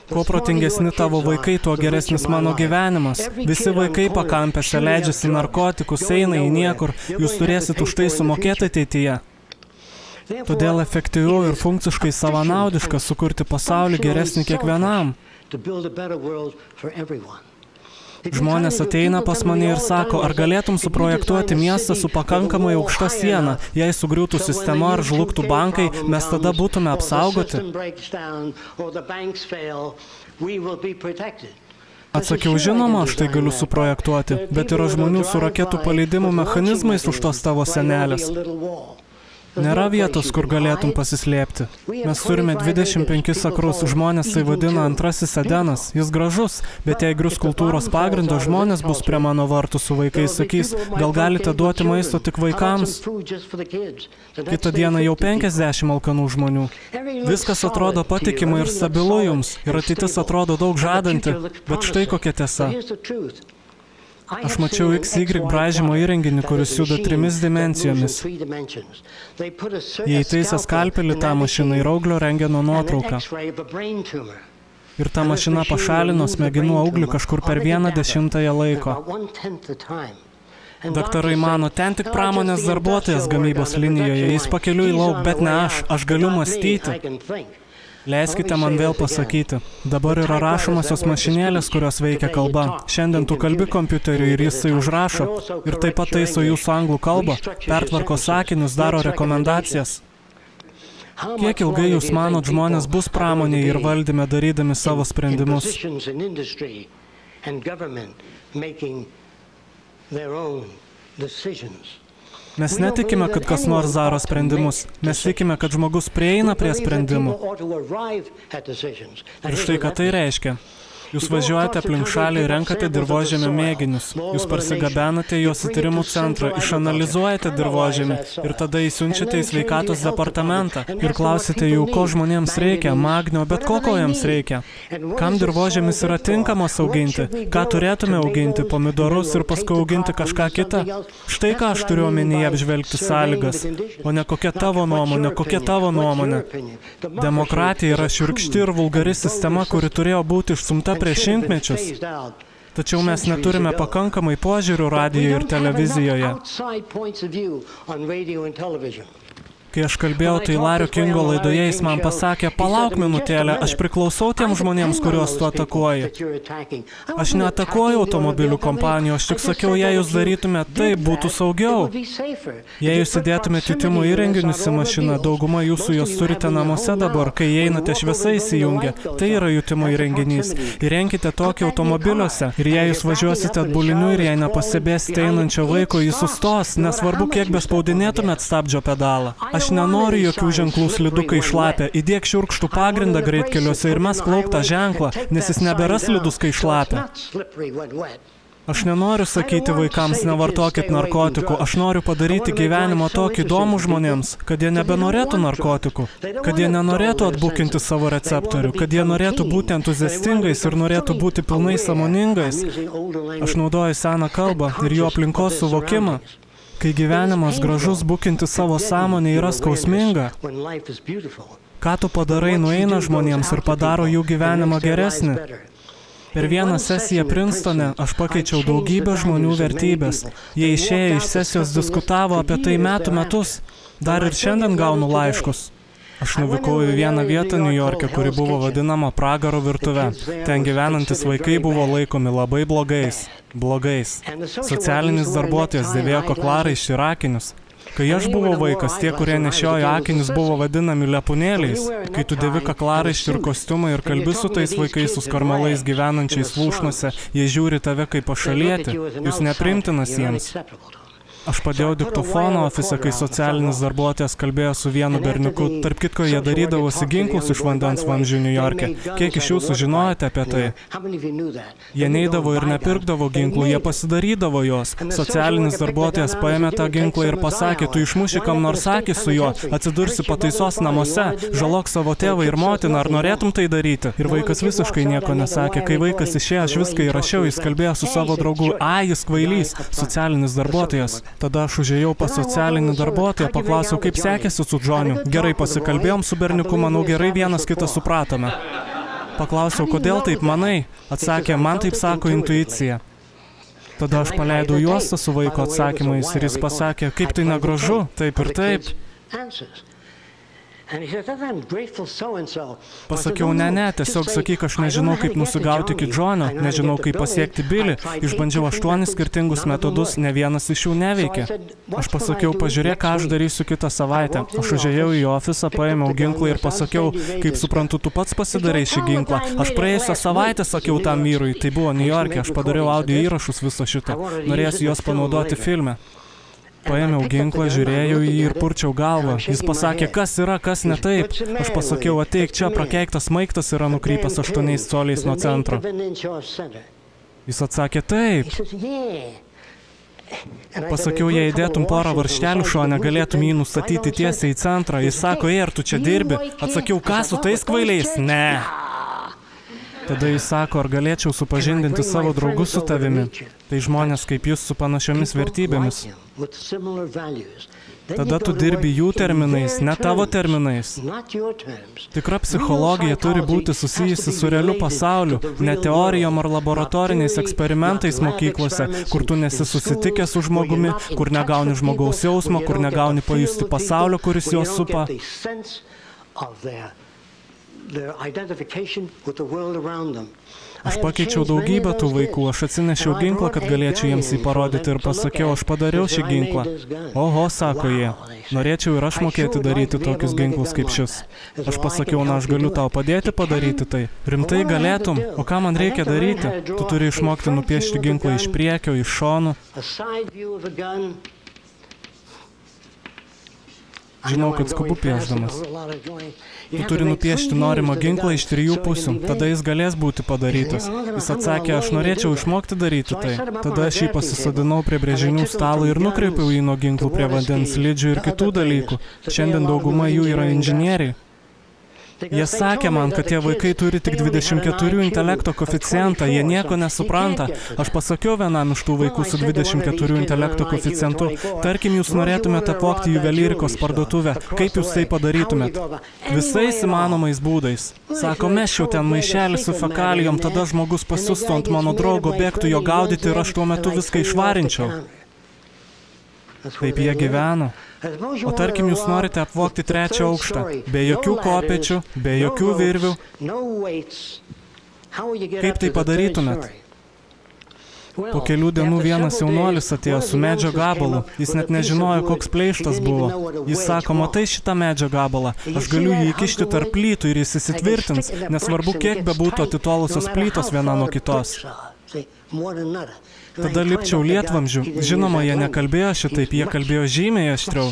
Kuo protingesni tavo vaikai, tuo geresnis mano gyvenimas. Visi vaikai pakampėse leidžiasi narkotikus, eina į niekur, jūs turėsit už tai sumokėti ateityje. Todėl efektyviau ir funkciškai savanaudiška sukurti pasaulį geresnį kiekvienam. Žmonės ateina pas mane ir sako, ar galėtum suprojektuoti miestą su pakankamai aukšta siena, jei sugriūtų sistema ar žlugtų bankai, mes tada būtume apsaugoti. Atsakiau, žinoma, aš tai galiu suprojektuoti, bet yra žmonių su raketų paleidimų mechanizmais už tos tavo senelės. Nėra vietos, kur galėtum pasislėpti. Mes turime 25 akrus, žmonės tai vadina antrasis Edenas. Jis gražus, bet jei grius kultūros pagrindo, žmonės bus prie mano vartų su vaikais, sakys, gal galite duoti maisto tik vaikams. Kitą dieną jau 50 alkanų žmonių. Viskas atrodo patikima ir stabilu jums, ir ateitis atrodo daug žadanti, bet štai kokia tiesa. Aš mačiau XY braižymo įrenginį, kuris juda 3 dimencijomis. Jie įtaisė skalpelį tą mašiną ir auglio rentgeno nuotrauką. Ir ta mašina pašalino smegenų auglį kažkur per 1/10 laiko. Daktarai mano, ten tik pramonės darbuotojas gamybos linijoje, jis pakeliu į lauk, bet ne aš galiu mąstyti. Leiskite man vėl pasakyti. Dabar yra rašomosios mašinėlės, kurios veikia kalba. Šiandien tu kalbi kompiuteriu ir jisai užrašo. Ir taip pat taiso jūsų anglų kalbą, pertvarko sakinius, daro rekomendacijas. Kiek ilgai jūs manot, žmonės bus pramonėje ir valdyme darydami savo sprendimus? Mes netikime, kad kas nors daro sprendimus. Mes tikime, kad žmogus prieina prie sprendimų. Ir štai ką tai reiškia. Jūs važiuojate aplink šalį ir renkate dirvožemio mėginius. Jūs parsigabenate juos į tyrimų centrą, išanalizuojate dirvožemį ir tada įsiunčiate į sveikatos departamentą ir klausite jų, ko žmonėms reikia, magnio, bet ko jiems reikia. Kam dirvožemis yra tinkamas auginti? Ką turėtume auginti? Pomidorus ir paskui auginti kažką kitą? Štai ką aš turiu omenyje apžvelgti sąlygas, o ne kokia tavo nuomonė. Demokratija yra šiurkšti ir vulgari sistema, kuri turėjo būti išsumta prieš šimtmečius. Tačiau mes neturime pakankamai požiūrių radijoje ir televizijoje. Kai aš kalbėjau, tai Lario Kingo laidoje jis man pasakė, palauk minutėlę, aš priklausau tiem žmonėms, kuriuos tu atakuoji. Aš neatakuoju automobilių kompanijų, aš tik sakiau, jei jūs darytume, taip būtų saugiau. Jei jūs įdėtumėte jutimo įrenginius į mašiną, dauguma jūsų jos turite namuose dabar, kai einate šviesa įsijungia. Tai yra jutimo įrenginys. Įrenkite tokį automobiliuose ir jei jūs važiuosite atbuliniu ir jei nepastebėsite einančio vaiko, jis sustos, nesvarbu, kiek bespaudinėtumėt stabdžio pedalą. Aš nenoriu jokių ženklų slidukai šlapia. Įdėk šiurkštų pagrindą greitkeliuose ir mes klauk tą ženklą, nes jis nebėra slidus, kai šlapia. Aš nenoriu sakyti vaikams, nevartokit narkotikų. Aš noriu padaryti gyvenimą tokį įdomų žmonėms, kad jie nebenorėtų narkotikų, kad jie nenorėtų atbukinti savo receptorių, kad jie norėtų būti entuziastingais ir norėtų būti pilnai sąmoningais. Aš naudoju seną kalbą ir jų aplinkos suvokimą. Kai gyvenimas gražus, bukinti savo sąmonę yra skausminga. Ką tu padarai, nueina žmonėms ir padaro jų gyvenimą geresnį. Per vieną sesiją Princetone aš pakeičiau daugybę žmonių vertybės. Jie išėję iš sesijos diskutavo apie tai metus. Dar ir šiandien gaunu laiškus. Aš nuvykau į vieną vietą New York'e, kuri buvo vadinama pragaro virtuve. Ten gyvenantis vaikai buvo laikomi labai blogais. Socialinis darbuotojas dėvėjo kaklaraištį ir akinius. Kai aš buvau vaikas, tie, kurie nešiojo akinius, buvo vadinami lepūnėliais. Kai tu dėvi kaklaraištį ir kostiumą ir kalbi su tais vaikais su skarmalais gyvenančiais lūšnose, jie žiūri tave kaip pašalietį. Jūs nepriimtinas jiems. Aš padėjau diktofono ofise, kai socialinis darbuotojas kalbėjo su vienu berniuku. Tarp kitko, jie darydavosi ginklus iš vandens vamzdžių New York'e. Kiek iš jūsų žinojote apie tai? Jie neidavo ir nepirkdavo ginklų, jie pasidarydavo juos. Socialinis darbuotojas paėmė tą ginklą ir pasakė, tu išmuši kam nors akį su juo, atsidursi pataisos namuose, žalok savo tėvą ir motiną, ar norėtum tai daryti? Ir vaikas visiškai nieko nesakė. Kai vaikas išėjo, aš viską įrašiau, jis kalbėjo su savo draugu, jis kvailys, socialinis darbuotojas. Tada aš užėjau pas socialinį darbuotoją, paklausiau, kaip sekėsi su Džoniu. Gerai pasikalbėjom su berniuku, manau, gerai vienas kitą supratome. Paklausiau, kodėl taip manai? Atsakė, man taip sako intuicija. Tada aš paleidau juostą su vaiko atsakymais ir jis pasakė, kaip tai negražu, taip ir taip. Pasakiau, ne, tiesiog sakyk, aš nežinau, kaip nusigauti iki Džonio, nežinau, kaip pasiekti Bilį. Išbandžiau 8 skirtingus metodus, ne vienas iš jų neveikė. Aš pasakiau, pažiūrėk, ką aš darysiu kitą savaitę. Aš užėjau į ofisą, paėmiau ginklą ir pasakiau, kaip suprantu, tu pats pasidarai šį ginklą. Aš praėjusią savaitę sakiau tam vyrui, tai buvo New York'e, aš padariau audio įrašus viso šito. Norėsiu juos panaudoti filme. Paėmiau ginklą, žiūrėjau į jį ir purčiau galvą. Jis pasakė, kas yra, kas ne taip. Aš pasakiau, ateik čia, prakeiktas smaigtas yra nukrypęs 8 coliais nuo centro. Jis atsakė, taip. Pasakiau, jei įdėtum porą varžtelių šone, galėtum jį nustatyti tiesiai į centrą. Jis sako, ar tu čia dirbi? Atsakiau, ką su tais kvailiais? Ne. Tada jis sako, ar galėčiau supažindinti savo draugus su tavimi. Tai žmonės kaip jūs su panašiomis vertybėmis. Tada tu dirbi jų terminais, ne tavo terminais. Tikra psichologija turi būti susijusi su realiu pasauliu, ne teorijom ar laboratoriniais eksperimentais mokyklose, kur tu nesi susitikęs su žmogumi, kur negauni žmogaus jausmo, kur negauni pajusti pasaulio, kuris juos supa. Aš pakeičiau daugybę tų vaikų, aš atsinešiau ginklą, kad galėčiau jiems jį parodyti ir pasakiau, aš padariau šį ginklą. Oho, sako jie, norėčiau ir aš mokėti daryti tokius ginklus kaip šis. Aš pasakiau, na, aš galiu tau padėti padaryti tai. Rimtai galėtum, o ką man reikia daryti? Tu turi išmokti nupiešti ginklą iš priekio, iš šonų. Žinau, kad skubu piešdamas. Tu turi nupiešti norimą ginklą iš 3 pusių, tada jis galės būti padarytas. Jis atsakė, aš norėčiau išmokti daryti tai. Tada aš jį pasisodinau prie brėžinių stalo ir nukreipiau jį nuo ginklų prie vandens slidžių ir kitų dalykų. Šiandien dauguma jų yra inžinieriai. Jie sakė man, kad tie vaikai turi tik 24 intelekto koeficientą, jie nieko nesupranta. Aš pasakiau vienam iš tų vaikų su 24 intelekto koeficientu, tarkim, jūs norėtumėte apvogti juvelyrikos parduotuvę, kaip jūs tai padarytumėt? Visais įmanomais būdais. Sako, mesčiau ten maišelį su fekalijom, tada žmogus pasiustų ant mano draugo, bėgtų jo gaudyti ir aš tuo metu viską išvarinčiau. Taip jie gyveno. O tarkim, jūs norite apvogti 3 aukštą, be jokių kopėčių, be jokių virvių. Kaip tai padarytumėt? Po kelių dienų vienas jaunuolis atėjo su medžio gabalu. Jis net nežinojo, koks pleištas buvo. Jis sako, matai šitą medžio gabalą, aš galiu jį įkišti tarp plytų ir jis įsitvirtins, nesvarbu, kiek bebūtų atitolusios plytos viena nuo kitos. Tada lipčiau lietvamzdžių. Žinoma, jie nekalbėjo šitaip, jie kalbėjo žymiai aštriau.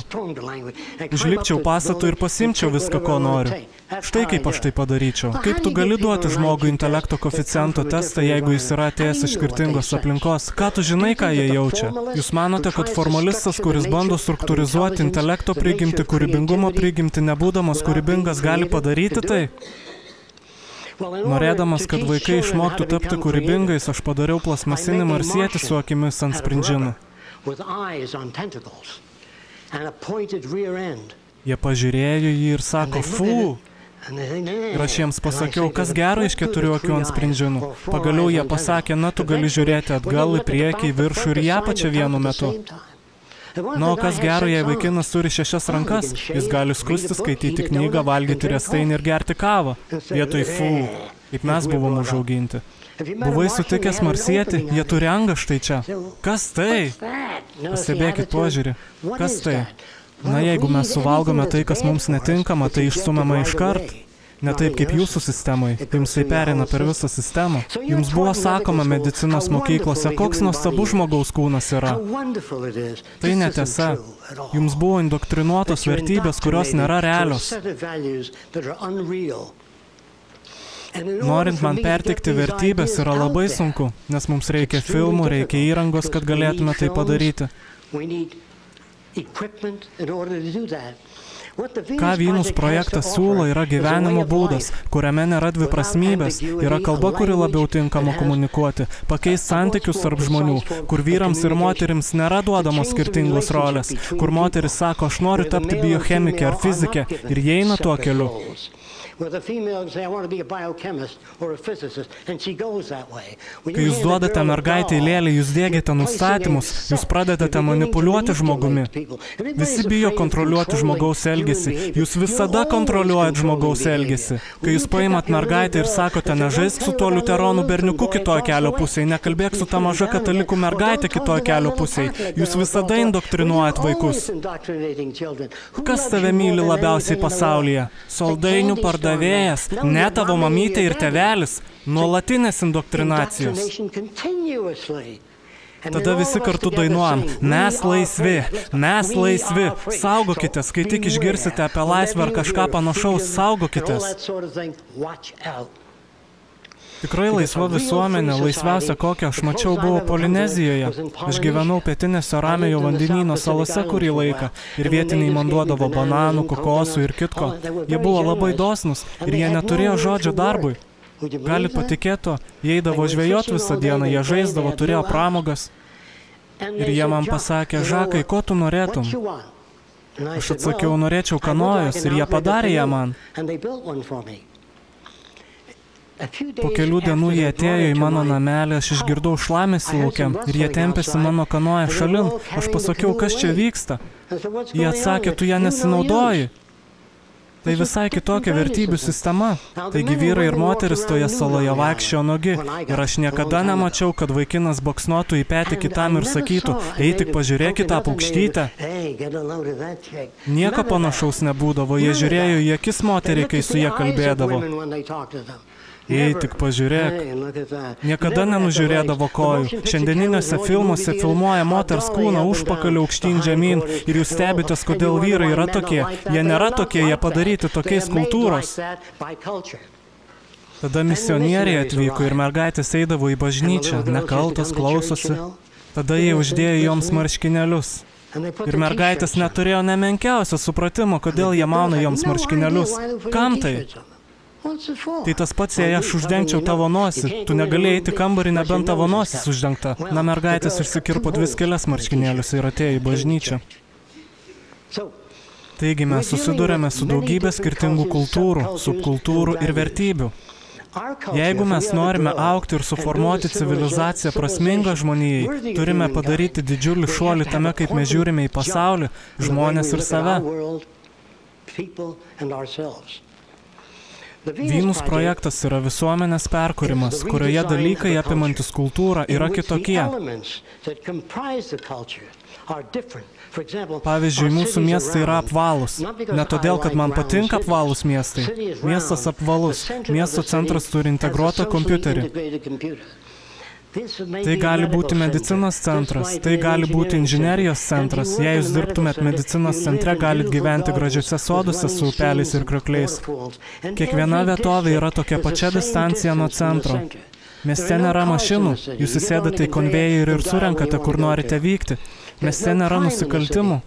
Užlipčiau pastatų ir pasimčiau viską, ko noriu. Štai kaip aš tai padaryčiau. Kaip tu gali duoti žmogui intelekto koeficiento testą, jeigu jis yra atėjęs iš skirtingos aplinkos? Ką tu žinai, ką jie jaučia? Jūs manote, kad formalistas, kuris bando struktūrizuoti intelekto prigimtį, kūrybingumo prigimtį, nebūdamas kūrybingas, gali padaryti tai? Norėdamas, kad vaikai išmoktų tapti kūrybingais, aš padariau plasmasinį marsietį su akimis ant sprindžinų. Jie pažiūrėjo jį ir sako, fu! Ir aš jiems pasakiau, kas gero iš 4 akių ant sprindžinų. Pagaliau jie pasakė, na, tu gali žiūrėti atgal, į priekį, į viršų ir į apačią vienu metu. Na, o kas gero, jei vaikinas turi 6 rankas, jis gali skustis, skaityti knygą, valgyti riestainį ir gerti kavą. Vietoj fu, kaip mes buvom užauginti. Buvai sutikęs marsietį, jie turi angą štai čia. Kas tai? Pastebėkit požiūrį. Kas tai? Na, jeigu mes suvalgome tai, kas mums netinkama, tai išstumiama iškart. Ne taip kaip jūsų sistemai, jums tai perina per visą sistemą. Jums buvo sakoma medicinos mokyklose, koks nuostabus žmogaus kūnas yra. Tai netiesa. Jums buvo indoktrinuotos vertybės, kurios nėra realios. Norint man perteikti vertybės yra labai sunku, nes mums reikia filmų, reikia įrangos, kad galėtume tai padaryti. Ką Vynus projektas siūlo yra gyvenimo būdas, kuriame nėra dviprasmybės, yra kalba, kuri labiau tinkama komunikuoti, pakeis santykius tarp žmonių, kur vyrams ir moterims nėra duodamos skirtingos rolės, kur moteris sako, aš noriu tapti biochemikė ar fizikė ir jie eina tuo keliu. Kai jūs duodate mergaitę į lėlę, jūs diegiate nustatymus, jūs pradedate manipuliuoti žmogumi. Visi bijo kontroliuoti žmogaus elgesį, jūs visada kontroliuojat žmogaus elgesį. Kai jūs paimat mergaitę ir sakote, nežaisk su tuo liuteronų berniuku kitoje kelio pusėje, nekalbėk su ta maža katalikų mergaitė kitoje kelio pusėje, jūs visada indoktrinuojat vaikus. Kas tave myli labiausiai pasaulyje? Saldainių pardavėjas, ne tavo mamytė ir tėvelis, nuolatinės indoktrinacijos. Tada visi kartu dainuojam, mes laisvi, saugokitės, kai tik išgirsite apie laisvę ar kažką panašaus, saugokitės. Tikrai laisva visuomenė, laisviausia kokią aš mačiau buvo Polinezijoje. Aš gyvenau pietinėse Ramiojo vandenyno salose kurį laiką ir vietiniai man duodavo bananų, kokosų ir kitko. Jie buvo labai dosnūs ir jie neturėjo žodžio darbui. Galit patikėti, jie eidavo žvejot visą dieną, jie žaisdavo, turėjo pramogas. Ir jie man pasakė, Žakai, ko tu norėtum? Aš atsakiau, norėčiau kanojus ir jie padarė ją man. Po kelių dienų jie atėjo į mano namelį, aš išgirdau šlamesį lauke ir jie tempėsi mano kanoją šalin. Aš pasakiau, kas čia vyksta. Jie atsakė, tu ją nesinaudoji. Tai visai kitokia vertybių sistema. Taigi vyrai ir moteris toje saloje vaikščiojo nuogi. Ir aš niekada nemačiau, kad vaikinas baksnuotų į petį kitam ir sakytų, ei, tik pažiūrėk į tą paukštytę. Nieko panašaus nebūdavo. Jie žiūrėjo į akis moteriai, kai su jie kalbėdavo. Ei, tik pažiūrėk. Niekada nenužiūrėdavo kojų. Šiandieniniuose filmuose filmuoja moters kūną užpakalį aukštyn žemyn ir jūs stebitės, kodėl vyrai yra tokie. Jie nėra tokie, jie padaryti tokiais kultūros. Tada misionieriai atvyko ir mergaitės eidavo į bažnyčią, nekaltos, klausosi. Tada jie uždėjo joms marškinėlius. Ir mergaitės neturėjo nemenkiausio supratimo, kodėl jie mauna joms marškinėlius. Kam tai? Tai tas pats, jei aš uždengčiau tavo nosį, tu negalėjai eiti kambarį, nebent tavo nosis uždengta. Na, mergaitės išsikirpo 2 skyles marškinėlius ir atėjo į bažnyčią. Taigi mes susidurėme su daugybė skirtingų kultūrų, subkultūrų ir vertybių. Jeigu mes norime augti ir suformuoti civilizaciją prasmingą žmonijai, turime padaryti didžiulį šuolį tame, kaip mes žiūrime į pasaulį, žmones ir save. Venus projektas yra visuomenės perkūrimas, kurioje dalykai apimantis kultūrą yra kitokie. Pavyzdžiui, mūsų miestai yra apvalūs. Ne todėl, kad man patinka apvalūs miestai. Miestas apvalus. Miesto centras turi integruotą kompiuterį. Tai gali būti medicinos centras, tai gali būti inžinerijos centras. Jei jūs dirbtumėt medicinos centre, galit gyventi gražiuose soduose su upeliais ir kriokliais. Kiekviena vietovė yra tokia pačia distancija nuo centro. Mieste nėra mašinų, jūs įsėdate į konvejerį ir surenkate, kur norite vykti. Mieste nėra nusikaltimų.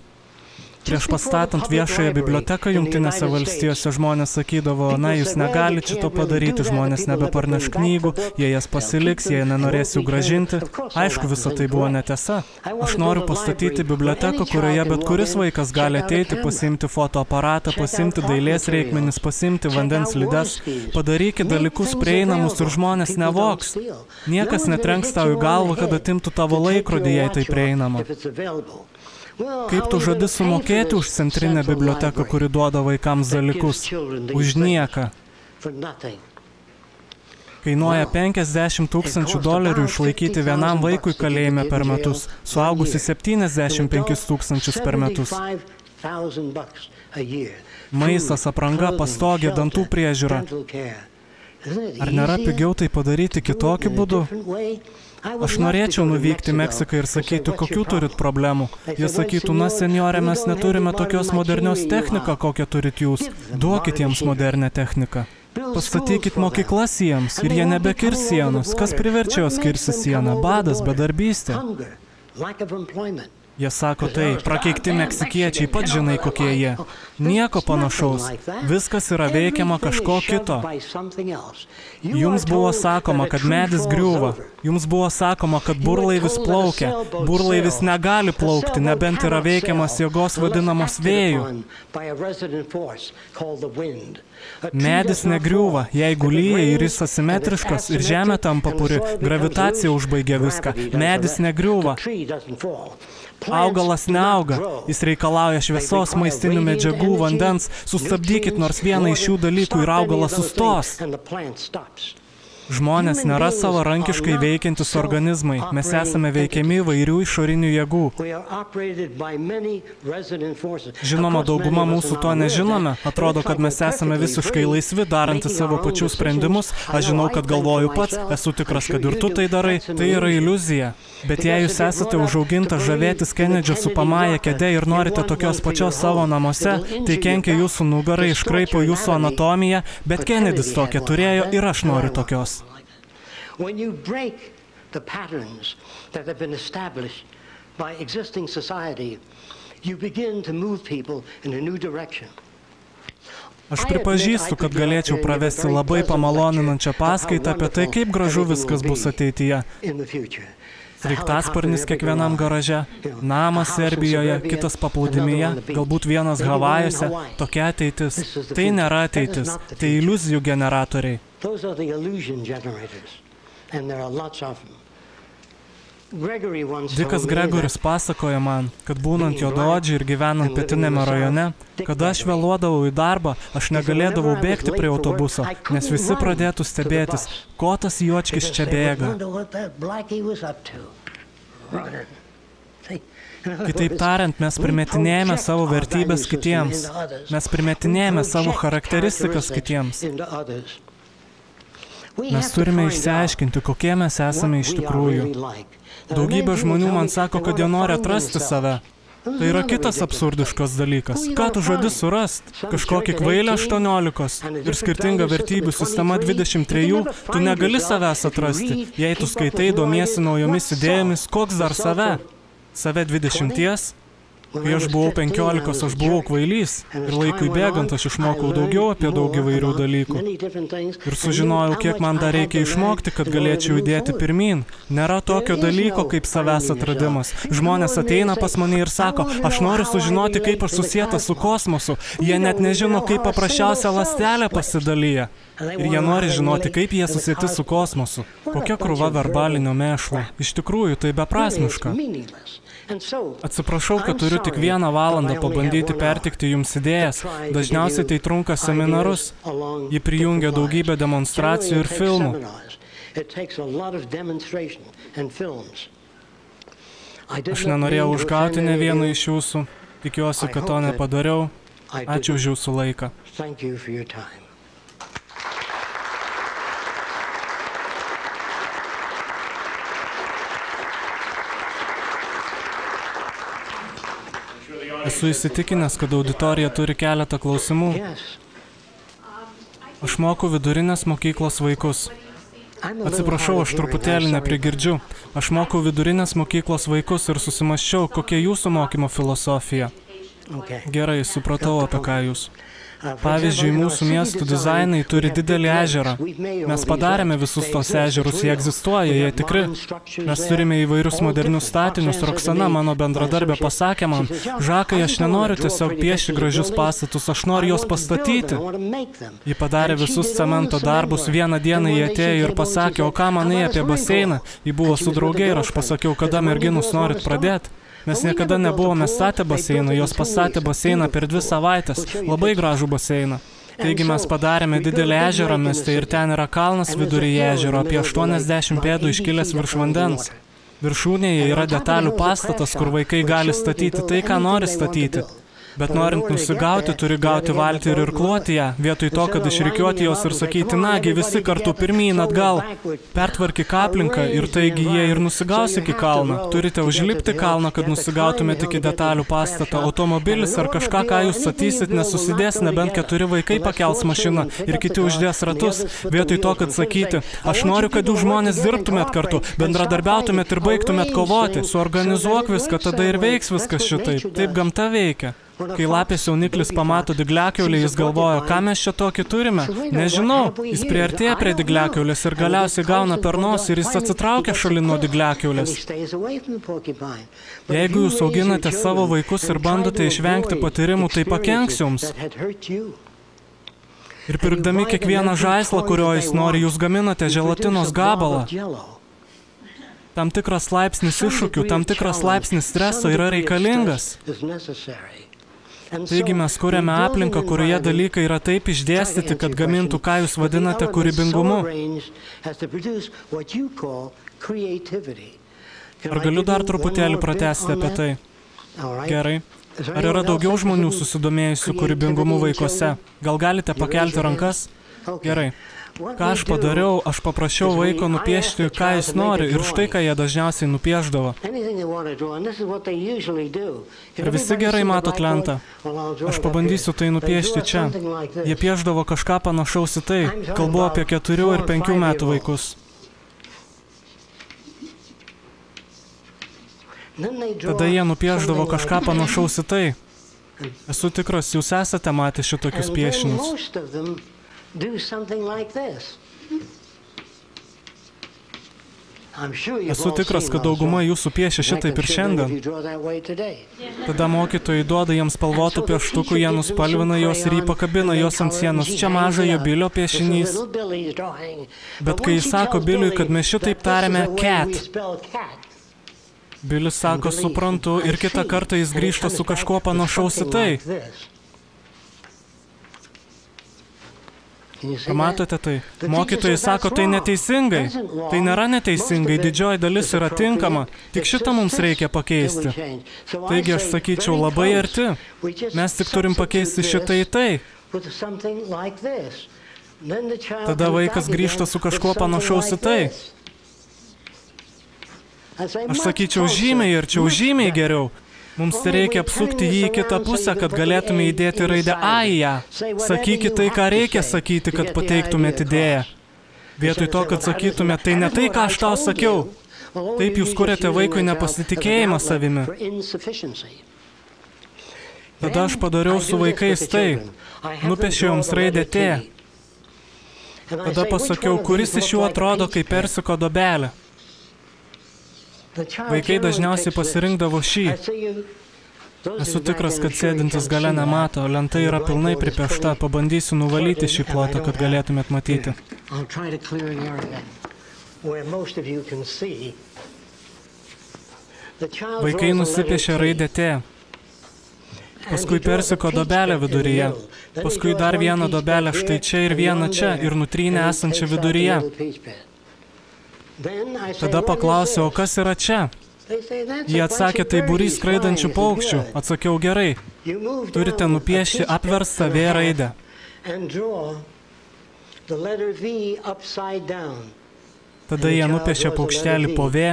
Prieš pastatant viešąją biblioteką Jungtinėse valstijose žmonės sakydavo, na, jūs negalite šito padaryti, žmonės nebeparneš knygų, jie jas pasiliks, jie nenorės jų gražinti. Aišku, visa tai buvo netiesa. Aš noriu pastatyti biblioteką, kurioje bet kuris vaikas gali ateiti, pasiimti fotoaparatą, pasiimti dailės reikmenis, pasiimti vandens slides. Padarykit dalykus prieinamus ir žmonės nevoks. Niekas netrenks tau į galvą, kad atimtų tavo laikrodį, jei tai prieinama. Kaip tu žadi sumokėti už centrinę biblioteką, kuri duoda vaikams dalykus? Už nieką. Kainuoja $50 000 išlaikyti vienam vaikui kalėjime per metus, suaugusi 75 000 per metus. Maistas, apranga, pastogė, dantų priežiūra. Ar nėra pigiau tai padaryti kitokiu būdu? Aš norėčiau nuvykti į Meksiką ir sakyti, kokių turit problemų. Jie sakytų, na, seniorė, mes neturime tokios modernios techniką, kokią turit jūs. Duokit jiems modernę techniką. Pastatykit mokyklas jiems ir jie nebekirs sienos. Kas priverčia juos kirsti sieną? Badas, bedarbystė. Jie sako, tai prakeikti meksikiečiai, pats žinai, kokie jie. Nieko panašaus. Viskas yra veikiama kažko kito. Jums buvo sakoma, kad medis griūva. Jums buvo sakoma, kad burlaivis plaukia. Burlaivis negali plaukti, nebent yra veikiamas jėgos vadinamos vėjų. Medis negriūva, jeigu lyja ir jis asimetriškas ir žemė tampa puri, gravitacija užbaigia viską. Medis negriūva. Augalas neauga, jis reikalauja šviesos, maistinių medžiagų, vandens. Sustabdykit nors vieną iš šių dalykų ir augalas sustos. Žmonės nėra savarankiškai veikiantis organizmai. Mes esame veikiami įvairių išorinių jėgų. Žinoma, dauguma mūsų to nežinome. Atrodo, kad mes esame visiškai laisvi, darantys savo pačių sprendimus. Aš žinau, kad galvoju pats, esu tikras, kad ir tu tai darai. Tai yra iliuzija. Bet jei jūs esate užaugintas žavėtis Kenedžio supamąją kėdę ir norite tokios pačios savo namuose, tai kenkia jūsų nugarai, iškraipo jūsų anatomiją, bet Kenedis tokią turėjo ir aš noriu tokios. When you break the patterns that have been established by existing society, you begin to move people in a new direction. Aš pripažįstu, kad galėčiau pravesti labai pamaloninančią paskaitą apie tai, kaip gražu viskas bus ateityje. Sraigtasparnis kiekvienam garaže, namas Serbijoje, kitas paplūdimyje, galbūt vienas Havajuose. Tokia ateitis. Tai nėra ateitis, tai iliuzijų generatoriai. Dikas Gregoris pasakoja man, kad būnant Juodaodžiai ir gyvenant pietiniame rajone, kada aš vėluodavau į darbą, aš negalėdavau bėgti prie autobuso, nes visi pradėtų stebėtis, ko tas juočkis čia bėga. Kitaip tariant, mes primetinėjame savo vertybės kitiems, mes primetinėjame savo charakteristikas kitiems. Mes turime išsiaiškinti, kokie mes esame iš tikrųjų. Daugybė žmonių man sako, kad jie nori atrasti save. Tai yra kitas absurdiškas dalykas. Ką tu žadi surast? Kažkokį kvailę 18 ir skirtingą vertybių sistema 23, tu negali savęs atrasti. Jei tu skaitai, domiesi naujomis idėjomis, koks dar save? Save 20? Kai aš buvau 15, aš buvau kvailys ir laikui bėgant aš išmokau daugiau apie daug įvairių dalykų. Ir sužinojau, kiek man dar reikia išmokti, kad galėčiau judėti pirmyn. Nėra tokio dalyko kaip savęs atradimas. Žmonės ateina pas mane ir sako, aš noriu sužinoti, kaip aš susietas su kosmosu. Jie net nežino, kaip paprasčiausia ląstelė pasidalyja. Ir jie nori žinoti, kaip jie susieti su kosmosu. Kokia krūva verbalinio mėšlo. Iš tikrųjų, tai beprasmiška. Atsiprašau, kad turiu tik 1 valandą pabandyti pertikti jums idėjas. Dažniausiai tai trunka seminarus. Ji prijungia daugybę demonstracijų ir filmų. Aš nenorėjau užgauti ne vieno iš jūsų. Tikiuosi, kad to nepadariau. Ačiū už jūsų laiką. Esu įsitikinęs, kad auditorija turi keletą klausimų. Aš moku vidurinės mokyklos vaikus. Atsiprašau, aš truputėlį neprigirdžiu. Aš moku vidurinės mokyklos vaikus ir susimąsčiau, kokia jūsų mokymo filosofija. Gerai, supratau, apie ką jūs. Pavyzdžiui, mūsų miestų dizainai turi didelį ežerą. Mes padarėme visus tos ežerus, jie egzistuoja, jie tikri. Mes turime įvairius modernius statinius. Roksana, mano bendradarbė, pasakė man, Žakai, aš nenoriu tiesiog piešti gražius pastatus, aš noriu juos pastatyti. Ji padarė visus cemento darbus, vieną dieną jie atėjo ir pasakė, o ką manai apie baseiną? Ji buvo su draugė ir aš pasakiau, kada merginus norit pradėti. Mes niekada nebuvome statę baseiną, jos pastatė baseiną per 2 savaitės, labai gražų baseiną. Taigi mes padarėme didelį ežerą mieste ir ten yra kalnas viduryje ežero, apie 80 pėdų iškilęs virš vandens. Viršūnėje yra detalių pastatas, kur vaikai gali statyti tai, ką nori statyti. Bet norint nusigauti, turi gauti valtį ir irkluoti ją, vietoj to, kad išrikiuoti jos ir sakyti, nagi, visi kartu pirmyn atgal. Pertvarkyk aplinką ir taigi jie ir nusigaus iki kalną. Turite užlipti kalną, kad nusigautumėte iki detalių pastatą. Automobilis ar kažką, ką jūs statysit, nesusidės, nebent 4 vaikai pakels mašiną ir kiti uždės ratus. Vietoj to, kad sakyti, aš noriu, kad jūs žmonės dirbtumėt kartu, bendradarbiautumėt ir baigtumėt kovoti. Suorganizuok viską, tada ir veiks viskas šitaip. Taip gamta veikia. Kai lapės jauniklis pamato dygliakiaulį, jis galvojo, ką mes čia tokį turime? Nežinau, jis priartėja prie dygliakiaulės ir galiausiai gauna per nosį ir jis atsitraukia šalin nuo dygliakiaulės. Jeigu jūs auginate savo vaikus ir bandote išvengti patyrimų, tai pakenks jums. Ir pirkdami kiekvieną žaislą, kurio jis nori, jūs gaminate želatinos gabalą. Tam tikras laipsnis iššūkių, tam tikras laipsnis streso yra reikalingas. Taigi mes kuriame aplinką, kurioje dalykai yra taip išdėstyti, kad gamintų, ką jūs vadinate kūrybingumu. Ar galiu dar truputėlį pratęsti apie tai? Gerai. Ar yra daugiau žmonių susidomėjusių kūrybingumu vaikuose? Gal galite pakelti rankas? Gerai. Ką aš padariau, aš paprašiau vaiko nupiešti, ką jis nori, ir štai, ką jie dažniausiai nupiešdavo. Ir visi gerai matot lentą. Aš pabandysiu tai nupiešti čia. Jie piešdavo kažką panašaus į tai. Kalbu apie 4 ir 5 metų vaikus. Tada jie nupiešdavo kažką panašaus į tai. Esu tikras, jūs esate matę šitokius piešinius. Esu tikras, kad dauguma jūsų piešia šitaip ir šiandien. Tada mokytojai duoda jiems spalvotų pieštukų, jie nuspalvina juos ir jį pakabina juos ant sienos. Čia mažojo Bilio piešinys. Bet kai jis sako Biliui, kad mes šitaip tariame cat, Bilis sako, suprantu, ir kitą kartą jis grįžta su kažkuo panašaus į tai. Matote tai? Mokytojai sako, tai neteisingai. Tai nėra neteisingai, didžioji dalis yra tinkama, tik šitą mums reikia pakeisti. Taigi aš sakyčiau, labai arti. Mes tik turim pakeisti šitą į tai. Tada vaikas grįžta su kažkuo panašaus į tai. Aš sakyčiau, žymiai arčiau, žymiai geriau. Mums reikia apsukti jį į kitą pusę, kad galėtume įdėti raidę A į ją. Sakykit tai, ką reikia sakyti, kad pateiktumėt idėją. Vietoj to, kad sakytumėt, tai ne tai, ką aš tau sakiau. Taip jūs kuriate vaikui nepasitikėjimą savimi. Tada aš padariau su vaikais tai. Nupiešiau jums raidę T. Tada pasakiau, kuris iš jų atrodo kaip persiko dobelė. Vaikai dažniausiai pasirinkdavo šį. Esu tikras, kad sėdintis gale nemato, lenta yra pilnai pripiešta. Pabandysiu nuvalyti šį plotą, kad galėtumėt matyti. Vaikai nusipiešė raidę T. Paskui persiko dobelę viduryje. Paskui dar vieną dobelę štai čia ir vieną čia ir nutrynę esančią viduryje. Tada paklausiau, o kas yra čia? Jie atsakė, tai būrys skraidančių paukščių. Atsakiau, gerai. Turite nupiešti apverstą V raidę. Tada jie nupiešė paukštelį po V,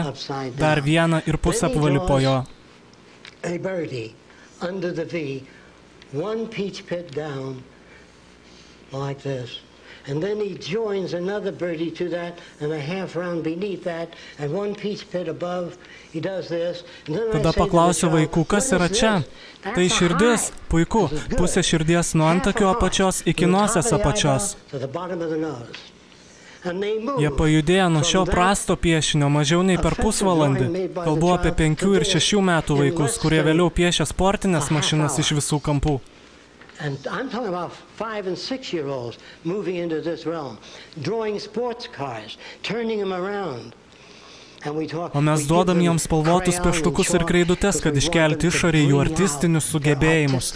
dar vieną ir pusapvalį po jo. And then he joins another birdie to that, and a half round beneath that, and one peach pit above. He does this. Tada paklausiu vaikų, kas yra čia? Tai širdis, puiku, pusė širdies nuo antakio apačios iki nosies apačios. Jie pajudėjo nuo šio prasto piešinio mažiau nei per pusvalandį. Kalbu apie 5 ir 6 metų vaikus, kurie vėliau piešia sportinės mašinas iš visų kampų. And I'm talking about 5 and 6-year-olds moving into this realm, drawing sports cars, turning them around. O mes duodam jiems spalvotus pieštukus ir kreidutes, kad iškelti išorį jų artistinius sugebėjimus.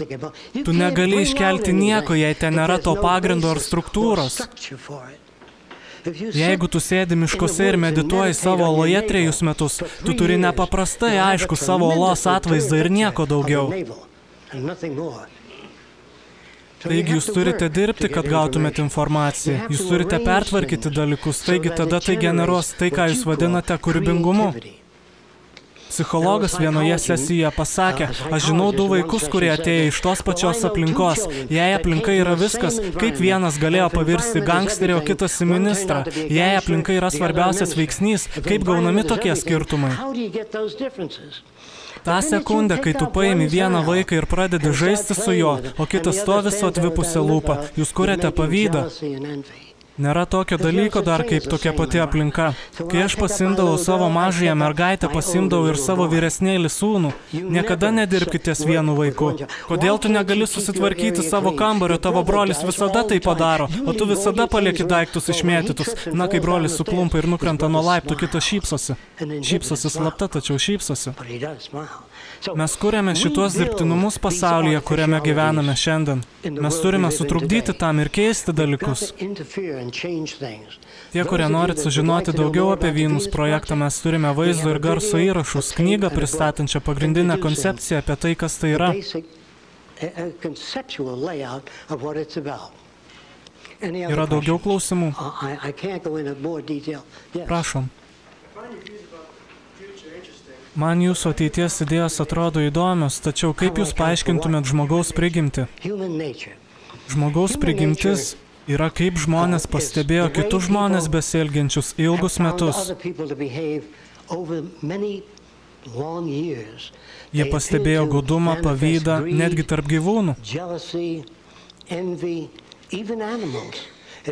Tu negali iškelti nieko, jei ten nėra to pagrindo ar struktūros. Jeigu tu sėdi miškuose ir medituoji savo oloje 3 metus, tu turi nepaprastai aišku savo olos atvaizdą ir nieko daugiau. Taigi jūs turite dirbti, kad gautumėt informaciją. Jūs turite pertvarkyti dalykus, taigi tada tai generuos tai, ką jūs vadinate kūrybingumu. Psichologas vienoje sesijoje pasakė, aš žinau 2 vaikus, kurie atėjo iš tos pačios aplinkos. Jei aplinka yra viskas, kaip vienas galėjo pavirsti gangsterį, o kitas į ministrą. Jei aplinka yra svarbiausias veiksnys, kaip gaunami tokie skirtumai. Ta sekundę, kai tu paimi vieną vaiką ir pradedi žaisti su juo, o kitas stovi su atvipusę lūpą, jūs kuriate pavydą. Nėra tokio dalyko dar kaip tokia pati aplinka. Kai aš pasimdavau savo mažąją mergaitę, pasimdavau ir savo vyresnėlį sūnų. Niekada nedirbkite ties vienu vaiku. Kodėl tu negali susitvarkyti savo kambario, tavo brolis visada tai padaro, o tu visada palieki daiktus išmėtytus. Na, kai brolis suklumpa ir nukrenta nuo laiptų, kitas šypsosi. Šypsosi slapta, tačiau šypsosi. Mes kuriame šitos dirbtinumus pasaulyje, kuriame gyvename šiandien. Mes turime sutrukdyti tam ir keisti dalykus. Tie, kurie norit sužinoti daugiau apie Vynus projektą, mes turime vaizdo ir garso įrašus, knygą pristatančią pagrindinę koncepciją apie tai, kas tai yra. Yra daugiau klausimų? Prašom. Man jūsų ateities idėjos atrodo įdomios, tačiau kaip jūs paaiškintumėt žmogaus prigimtį? Žmogaus prigimtis yra kaip žmonės pastebėjo kitus žmonės besielgiančius ilgus metus. Jie pastebėjo godumą, pavydą, netgi tarp gyvūnų.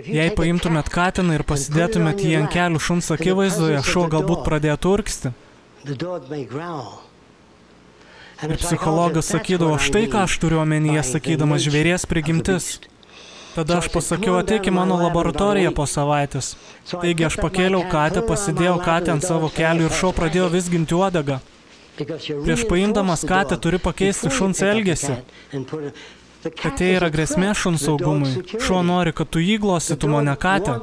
Jei paimtumėt katiną ir pasidėtumėt jį ant kelių šuns akivaizdoje, šuo galbūt pradėtų urgzti. Ir psichologas sakydavo, štai ką aš turiu omenyje, sakydamas žvėries prigimtis. Tada aš pasakiau, ateik į mano laboratoriją po savaitės. Taigi aš pakėliau katę, pasidėjau katę ant savo kelių ir šuo pradėjo vizginti uodegą. Prieš paimdamas katę turi pakeisti šuns elgesį. Katė yra grėsmė šuns saugumui. Šuo nori, kad tu jį glostytum, o ne katę.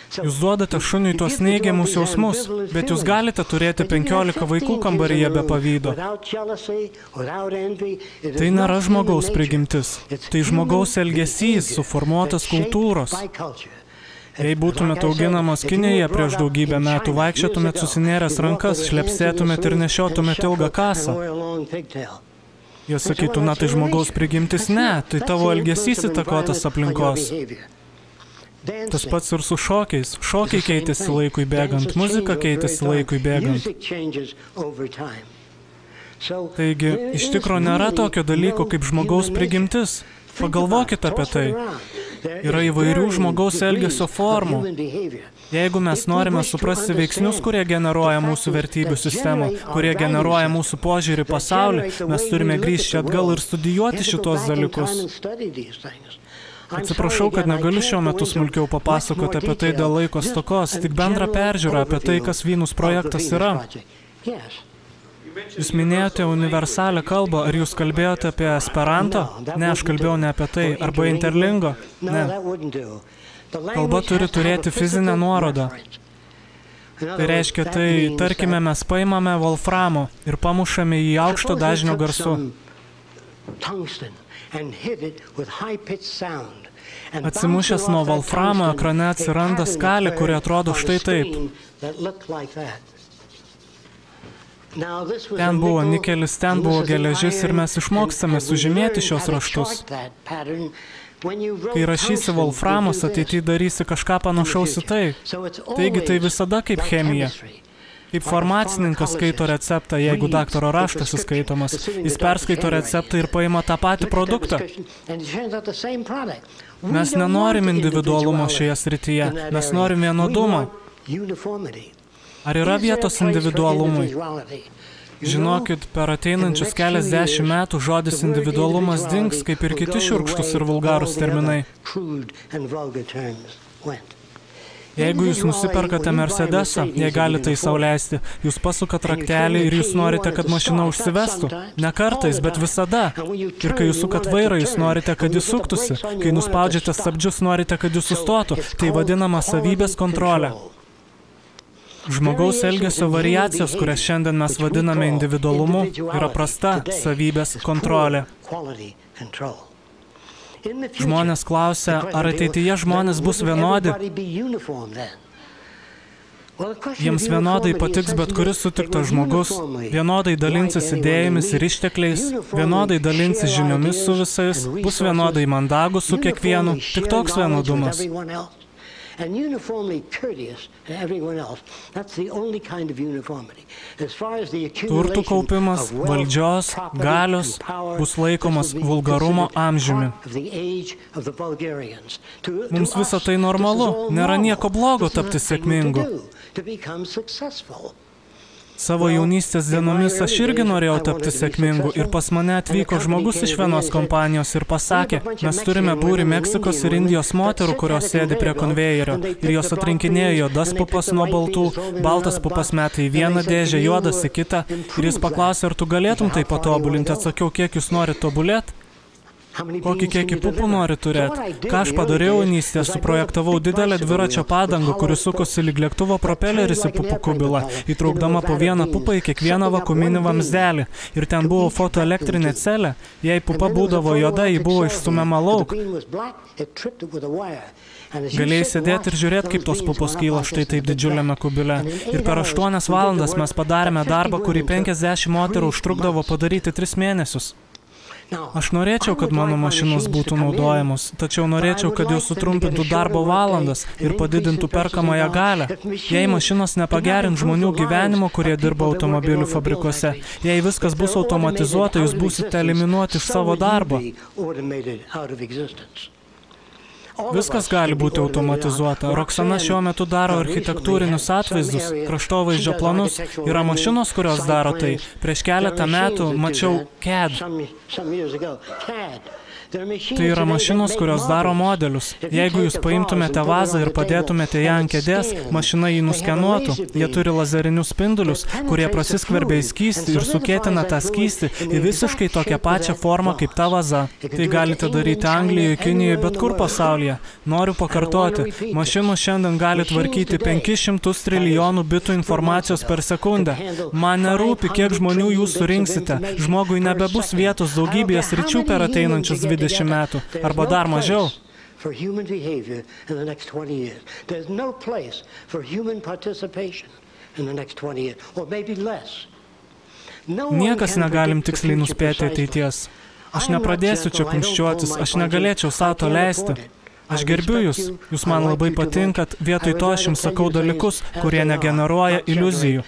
Jūs duodate šuniui tuos neigiamus jausmus, bet jūs galite turėti 15 vaikų kambaryje be pavydo. Tai nėra žmogaus prigimtis. Tai žmogaus elgesys, suformuotas kultūros. Jei būtumėt auginamas Kinijoje prieš daugybę metų, vaikščiotumėt susinėręs rankas, šlepsėtumėt ir nešiotumėt ilgą kasą. Jie sakytų, na tai žmogaus prigimtis, ne, tai tavo elgesys įtakotas aplinkos. Tas pats ir su šokiais. Šokiai keitėsi laikui bėgant, muzika keitėsi laikui bėgant. Taigi, iš tikro nėra tokio dalyko kaip žmogaus prigimtis. Pagalvokite apie tai. Yra įvairių žmogaus elgesio formų. Jeigu mes norime suprasti veiksnius, kurie generuoja mūsų vertybių sistemą, kurie generuoja mūsų požiūrį į pasaulį, mes turime grįžti atgal ir studijuoti šitos dalykus. Atsiprašau, kad negaliu šiuo metu smulkiau papasakoti apie tai dėl laiko stokos, tik bendrą peržiūrą apie tai, kas Venus projektas yra. Jūs minėjote universalią kalbą, ar jūs kalbėjote apie Esperanto? Ne, aš kalbėjau ne apie tai. Arba Interlingo? Ne. Kalba turi turėti fizinę nuorodą. Tai reiškia, tarkime, mes paimame Wolframo ir pamušame jį aukšto dažnio garsu. Atsimušęs nuo Wolframo ekrane atsiranda skalė, kuri atrodo štai taip. Ten buvo nikelis, ten buvo geležis ir mes išmokstame sužymėti šios raštus. Kai rašysi Wolframos, ateityje darysi kažką panašaus į tai. Taigi tai visada kaip chemija. Kaip farmacininkas skaito receptą, jeigu daktaro raštas įskaitomas, jis perskaito receptą ir paima tą patį produktą. Mes nenorim individualumo šioje srityje, mes norim vienodumo. Ar yra vietos individualumui? Žinokit, per ateinančius keliasdešimt metų žodis individualumas dings, kaip ir kiti šiurkštūs ir vulgarūs terminai. Jeigu jūs nusiperkate Mercedesą, jei galite tai sau leisti, jūs pasukat raktelį ir jūs norite, kad mašina užsivestų. Ne kartais, bet visada. Ir kai jūs sukat vairą, jūs norite, kad jis suktųsi. Kai nuspaudžiate stabdžius, norite, kad jis sustotų. Tai vadinama savybės kontrolė. Žmogaus elgesio variacijos, kurias šiandien mes vadiname individualumu, yra prasta savybės kontrolė. Žmonės klausia, ar ateityje žmonės bus vienodi? Jiems vienodai patiks bet kuris sutiktas žmogus, vienodai dalinsis idėjomis ir ištekliais, vienodai dalinsis žiniomis su visais, bus vienodai mandagus su kiekvienu, tik toks vienodumas. Turtų kaupimas, valdžios, galios bus laikomas vulgarumo amžiumi. Mums visa tai normalu, nėra nieko blogo tapti sėkmingu. Savo jaunystės dienomis aš irgi norėjau tapti sėkmingu ir pas mane atvyko žmogus iš vienos kompanijos ir pasakė, mes turime būrį Meksikos ir Indijos moterų, kurios sėdi prie konvejerio ir jos atrinkinėjo juodas pupas nuo baltų, baltas pupas meta į vieną dėžę, juodas į kitą ir jis paklausė, ar tu galėtum tai patobulinti, atsakiau, kiek jūs norite tobulėti? Kokį kiekį pupų nori turėti? Ką aš padariau jaunystėje, suprojektavau didelę dviračio padangą, kuri sukosi lyg lėktuvo propeleris į pupų kubilą, įtraukdama po vieną pupą į kiekvieną vakuuminį vamzdelį. Ir ten buvo fotoelektrinė celė. Jei pupa būdavo juoda, ji buvo išstumiama lauk. Galėjai sėdėti ir žiūrėti, kaip tos pupos kyla štai taip didžiuliame kubile. Ir per 8 valandas mes padarėme darbą, kurį 50 moterų užtrukdavo padaryti 3 mėnesius. Aš norėčiau, kad mano mašinos būtų naudojamos, tačiau norėčiau, kad jos sutrumpintų darbo valandas ir padidintų perkamąją galią. Jei mašinos nepagerint žmonių gyvenimo, kurie dirba automobilių fabrikuose, jei viskas bus automatizuota, jūs būsite eliminuoti iš savo darbo. Viskas gali būti automatizuota. Roxana šiuo metu daro architektūrinius atvaizdus, kraštovaizdžio planus. Yra mašinos, kurios daro tai. Prieš keletą metų mačiau CAD. Tai yra mašinos, kurios daro modelius. Jeigu jūs paimtumėte vazą ir padėtumėte ją ant kėdės, mašina jį nuskenuotų. Jie turi lazerinius spindulius, kurie prasiskverbia į skystį ir sukėtina tą skystį į visiškai tokią pačią formą kaip ta vaza. Tai galite daryti Anglijoje, Kinijoje, bet kur pasaulyje. Noriu pakartoti, mašinos šiandien gali tvarkyti 500 trilijonų bitų informacijos per sekundę. Man nerūpi, kiek žmonių jūs surinksite. Žmogui nebebus vietos daugybėje sričių per ateinančius 20 metų, arba dar mažiau. For human behavior in the next 20 years. There's no place for human participation in the next 20 years, or maybe less. Niekas negalim tiksliai nuspėti ateities. Aš nepradėsiu čia kumščiuotis, aš negalėčiau sau to leisti. Aš gerbiu jūs, jūs man labai patinkat, vietoj to aš jums sakau dalykus, kurie negeneruoja iliuzijų.